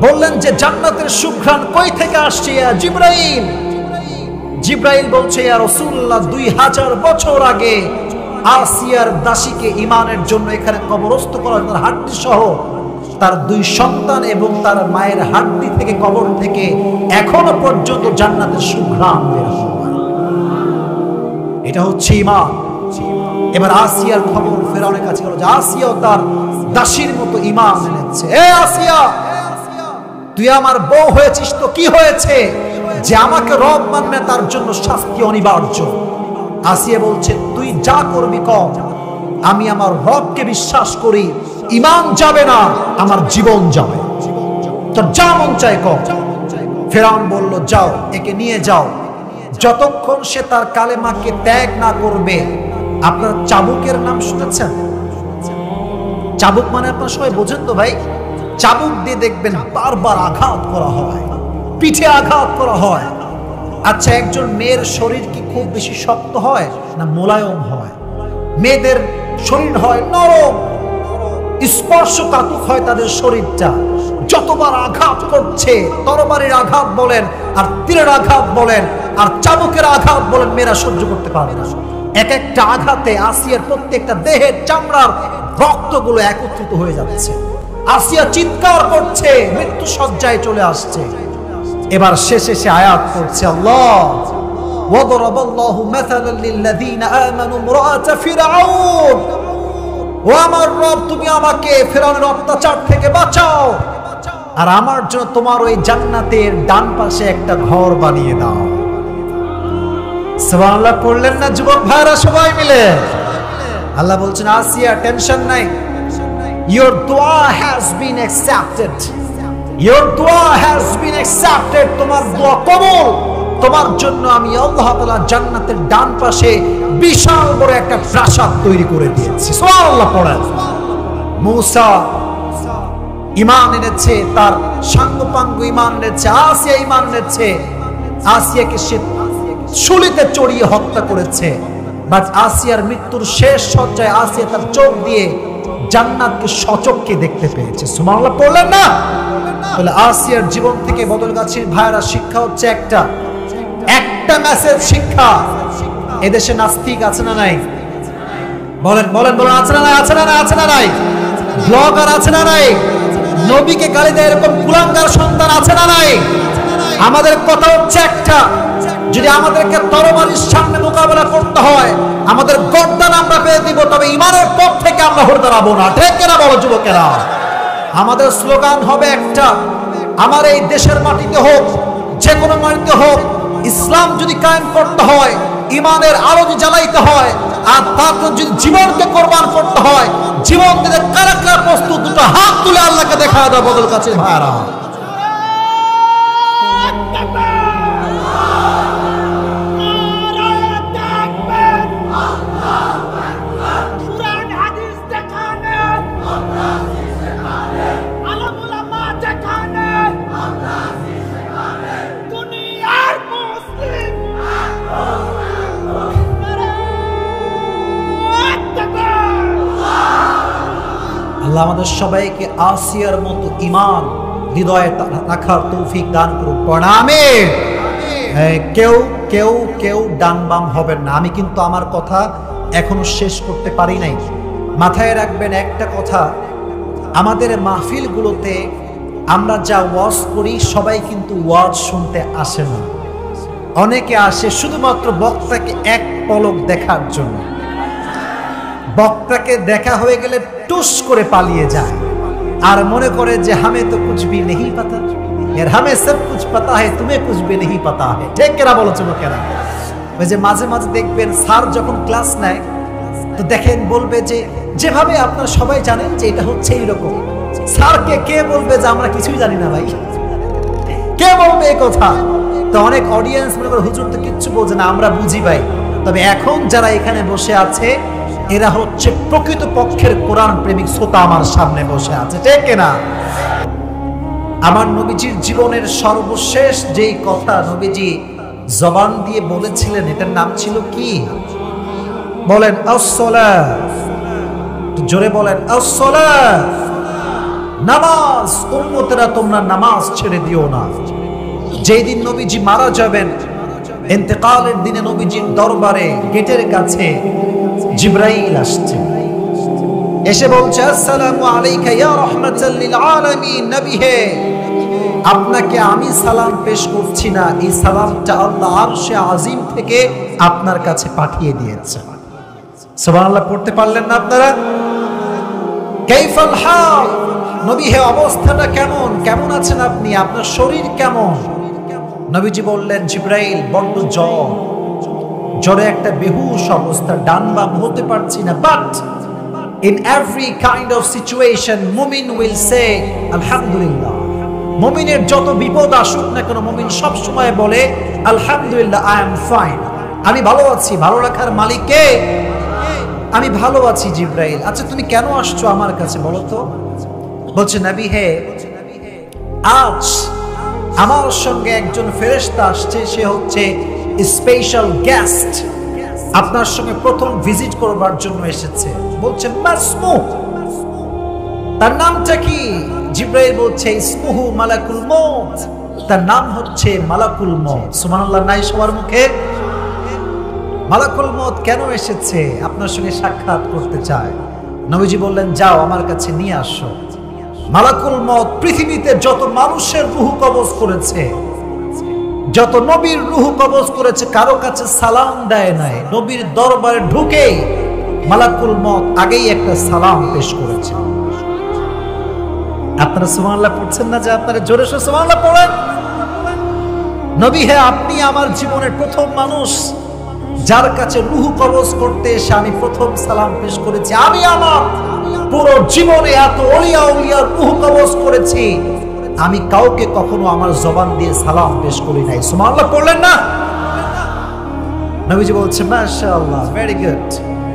বললেন যে জান্নাতের সুঘ্রাণ কই থেকে আসছে ইয়া জিবরাইল? জিবরাইল বলছে, ইয়া রাসূলুল্লাহ, 2000 বছর আগে আসিয়ার দাসীকে ঈমানের জন্য এখানে কবরস্থ করা, তার হাড্ডি সহ তার 2 সন্তান এবং তার মায়ের হাড্ডি থেকে, কবর থেকে এখনো পর্যন্ত জান্নাতের সুঘ্রাণ বের হয়। এটা হচ্ছে ঈমান। এবার আসিয়ার খবর ফেরাউনের কাছে গেল যে আসিয়া তার দাসীর মতো ঈমান এনেছে। এ আসিয়া, তুই আমার বউ হয়েছিস তো কি হয়েছে যে আমাকে রব মানবে, তার জন্য শাস্তি অনিবার্য। আসিয়া বলছে, তুই যা করবি কর, আমি আমার রবকে বিশ্বাস করি, ঈমান যাবে না, আমার জীবন যাবে, তোর যা মন চায় কর। ফেরাউন বলল, যাও, একে নিয়ে যাও, যতক্ষণ সে তার কালেমাকে ত্যাগ না করবে। আপনার চাবুকের নাম শুনেছেন? চাবুক মানে আপনার সবাই বোঝেন তো ভাই? চাবুক দিয়ে দেখবেন বারবার আঘাত করা হয়, পিঠে আঘাত করা হয়। আচ্ছা, একজন মেয়ের শরীর কি খুব বেশি শক্ত হয় না মোলায়েম হয়? মেয়েদের শরীর হয় নরম, স্পর্শকাতর হয় তাদের শরীরটা। যতবার আঘাত করছে, তরবারির আঘাত বলেন আর তীরের আঘাত বলেন আর চাবুকের আঘাত বলেন, মেয়েরা সহ্য করতে পারে না। এক একটা আঘাতে আসিয়ার প্রত্যেকটা দেহের চামড়ার রক্তগুলো একত্রিত হয়ে যাচ্ছে। আসিয়া চিৎকার করছে, মৃত্যু শয্যায় চলে আসছে। এবার শেষে সে আয়াত করছে, আল্লাহ ওয়াদরাবাল্লাহু মাসালাল লিল্লাযীনা আমানু ইমরাআত ফিরআউন, ও আমার রব, তুমি আমাকে ফিরআউনের অত্যাচার থেকে বাঁচাও, আর আমার জন্য তোমার ওই জান্নাতের ডান পাশে একটা ঘর বানিয়ে দাও। সুবহানাল্লাহ পড়লেন না যুবক ভাইরা সবাই মিলে? আল্লাহ বলছেন, আসিয়া টেনশন নাই, your dua has been accepted, your dua has been accepted, তোমার দোয়া কবুল। তোমার জন্য আমি আল্লাহ তাআলা জান্নাতের ডান পাশে বিশাল বড় একটা প্রাসাদ তৈরি করে দিয়েছি। সুবহানাল্লাহ পড়েন। মূসা ঈমান এনেছে, তার সাঙ্গপাঙ্গ ঈমান এনেছে, আসিয়া ঈমান এনেছে। আসিয়াকে সে শুলিতে চড়িয়ে হত্যা করেছে, বাট আসিয়ার মৃত্যুর শেষ শয্যায় আসিয়া তার চোখ দিয়ে জান্নাতকে সচক্ষে দেখতে পেয়েছে। সুবহানাল্লাহ পড়লেন না? বলে আসিয়ার জীবন থেকে বদলগাছির ভাইরা শিক্ষা হচ্ছে একটা মেসেজ শিক্ষা। এদেশে নাস্তিক আছে না নাই? বলেন বলেন বলেন, আছে না নাই? আছে না নাই? আছে না নাই? ব্লগার আছে না নাই? নবীকে গালি দেয় এরকম কুলাঙ্গার সন্তান আছে না নাই? আমাদের কথা হচ্ছে একটা, যদি আমাদেরকে তরবারির সামনে মোকাবেলা করতে হয়, আমাদের গর্দান আমরা পেয়ে দিব, তবে ঈমানের পথ থেকে আমরা হয়ে দাঁড়াবো না। ঠিক কিনা বলো যুবকেরা? আমাদের স্লোগান হবে একটা, আমার এই দেশের মাটিতে হোক, যে কোনো মাটিতে হোক, ইসলাম যদি কায়েম করতে হয়, ঈমানের আলো জ্বালাইতে হয়, আর তারপর যদি জীবনকে কোরবান করতে হয়, জীবন দিতে কারা কারা প্রস্তুত? দুটো হাত তুলে আল্লাহকে দেখা দাও বদল কাছে ভাইরা। আল্লাহ আমাদের সবাইকে আসিয়ার মতো ঈমান হৃদয়ে রাখার তৌফিক দান করুন। আমিন। কেউ কেউ কেউ ডান বাম হবেন না। আমি কিন্তু আমার কথা এখনো শেষ করতে পারি নাই। মাথায় রাখবেন একটা কথা, আমাদের মাহফিলগুলোতে আমরা যা ওয়াজ করি সবাই কিন্তু ওয়াজ শুনতে আসে না। অনেকে আসে শুধুমাত্র বক্তাকে এক পলক দেখার জন্য। বক্তাকে দেখা হয়ে গেলে টুস করে পালিয়ে যায় আর মনে করে যে হামে তো কুছ ভি নেহি পাতা, यार हमें सब कुछ पता है, तुम्हें कुछ भी नहीं पता है। ঠিক কেনা বলো চুমকেরা? ওই যে মাঝে মাঝে দেখবেন স্যার যখন ক্লাস নেয় তো দেখেন বলবে যে যেভাবে আপনারা সবাই জানেন যে এটা হচ্ছে এইরকম। স্যারকে কে বলবে যে আমরা কিছুই জানি না ভাই? কে বলবে এই কথা? তো অনেক অডিয়েন্স মনে করে হুজুর তো কিচ্ছু বোঝে না, আমরা বুঝি ভাই। তবে এখন যারা এখানে বসে আছে এরা হচ্ছে প্রকৃত পক্ষের কোরআন প্রেমিক শ্রোতা আমার সামনে বসে আছে, ঠিক কিনা? আমার নবীজির জীবনের সর্বশেষ যেই কথা নবীজি জবান দিয়ে বলেছিলেন এটার নাম ছিল কি? বলেন আসসালাত। জোরে বলেন আসসালাত। নামাজ। উম্মতেরা তোমরা নামাজ ছেড়ে দিও না। যেই দিন নবীজি মারা যাবেন, ইন্তেকালের দিনে নবীজির দরবারে গেটের কাছে জিবরাইল আসছে, এসে বলছে আসসালামু আলাইকা ইয়া রাহমাতাল লিল আলামিন। নবী হে, আপনাকে আমি সালাম পেশ করছি না, এই সালামটা আল্লাহ আরশে আজিম থেকে আপনার কাছে পাঠিয়ে দিয়েছে। সুবহানাল্লাহ পড়তে পারলেন না আপনারা? কাইফাল হাল, নবী হে অবস্থাটা কেমন? কেমন আছেন আপনি? আপনার শরীর কেমন? নবীজি বললেন জিবরাইল বড্ড জ্বর, জ্বরে একটা বেহুশ অবস্থা, ডান বাম হতে পারছি না। But in every kind of situation মুমিন will say আলহামদুলিল্লাহ। মুমিনের যত বিপদ আসুক না কেন মুমিন সব সময় বলে আলহামদুলিল্লাহ, আই এম ফাইন, আমি ভালো আছি। ভালো রাখার মালিক কে? আমি ভালো আছি। জিবরাইল, আচ্ছা তুমি কেন আসছো আমার কাছে বলো তো? বলছে নবী হে, আজ আমার সঙ্গে একজন ফেরেশতা আসছে, সে হচ্ছে স্পেশাল গেস্ট, আপনার সঙ্গে প্রথম ভিজিট করবার জন্য এসেছে। বলছে মাসমু, তার নামটা কি? জিবরাইল বলছে ইসমুহু মালাকুল মউত, তার নাম হচ্ছে মালাকুল মউত। সুবহানাল্লাহ নাই সবার মুখে? মালাকুল মউত কেন এসেছে? আপনার সঙ্গে সাক্ষাৎ করতে চায়। নবীজি বললেন যাও আমার কাছে নিয়ে আসো। মালাকুল মউত পৃথিবীতে যত মানুষের রূহ কবজ করেছে, যত নবীর রূহ কবজ করেছে, কারো কাছে সালাম দেয় নাই। নবীর দরবারে ঢুকে মালাকুল মউত আগেই একটা সালাম পেশ করেছে। আপনারা সুবহানাল্লাহ পড়ছেন না? যে আপনারা জোরে সোরে সুবহানাল্লাহ পড়েন। নবী হে, আপনি আমার জীবনের প্রথম মানুষ যার কাছে রূহ কবজ করতে এসে আমি প্রথম সালাম পেশ করেছি। আমি আমার পুরো জীবনে এত ওলিয়া উলিয়ার রূহ কবজ করেছি, আমি কাউকে কখনো আমার জবান দিয়ে সালাম পেশ করি নাই। সুবহানাল্লাহ পড়লেন না? নবীজি বলছে মাশাআল্লাহ, ভেরি গুড।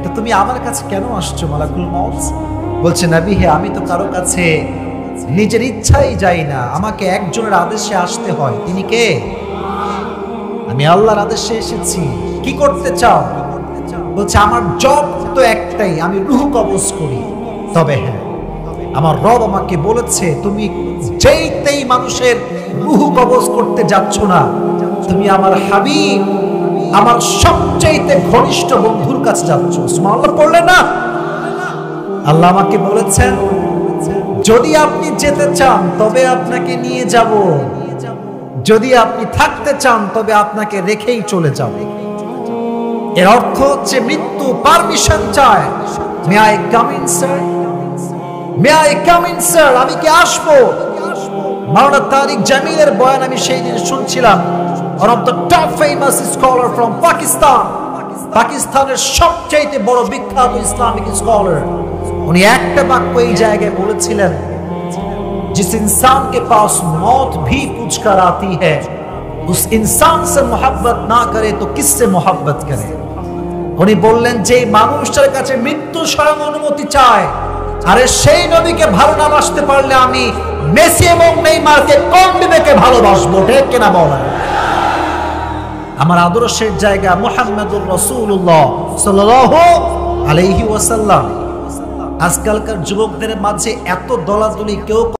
তো তুমি আমার কাছে কেন আসছো মালাকুল মউত? বলছে নবী হে, আমি তো কারো কাছে নিজের ইচ্ছাই যাই না, আমাকে একজনের আদেশে আসতে হয়। তিনি কে? আমি আল্লাহর আদেশে এসেছি। কি করতে চাও? বলছে আমার জব তো একটাই, আমি রূহ কবজ করি। তবে হ্যাঁ, আমার রব আমাকে বলেছে তুমি যেইতেই মানুষের রূহ কবজ করতে যাচ্ছ না, তুমি আমার হাবিব, আমার সবচেয়ে ঘনিষ্ঠ বন্ধুর কাছে যাচ্ছ। সুবহানাল্লাহ পড়লেন না? আল্লাহ আমাকে বলেছেন যদি আপনি যেতে চান তবে আপনাকে নিয়ে যাব, যদি আপনি থাকতে চান তবে আপনাকে রেখেই চলে যাব। এর অর্থ হচ্ছে মৃত্যু পারমিশন চায়। May I come in sir? May I come in sir? আমি কি আসবো? মাওলানা তারিক জামিলের বয়ান আমি সেই দিন শুনছিলাম। One of the top famous scholar from Pakistan, পাকিস্তানের সবচেয়ে বড় বিখ্যাত ইসলামিক স্কলার। উনি একটা বাক্য এই জায়গায় বলেছিলেন, जिस इंसान के पास मौत भी पूछ कर आती है, उस इंसान से मोहब्बत ना करे तो किससे मोहब्बत करे। উনি বললেন যে মানুষটার কাছে মৃত্যু স্বয়ং অনুমতি চায়, আরে সেই নবীকে ভালো না বাসতে পারলে আমি মেসি এবং নেইমারকে কোন বিবেকে ভালোবাসবো? ঠিক কিনা বলেন? আমার আদর্শের জায়গা মুহাম্মদুর রাসূলুল্লাহ সাল্লাল্লাহু আলাইহি ওয়াসাল্লাম। আজকালকার যুবকদের মাঝে এত দলাদলি, কেউ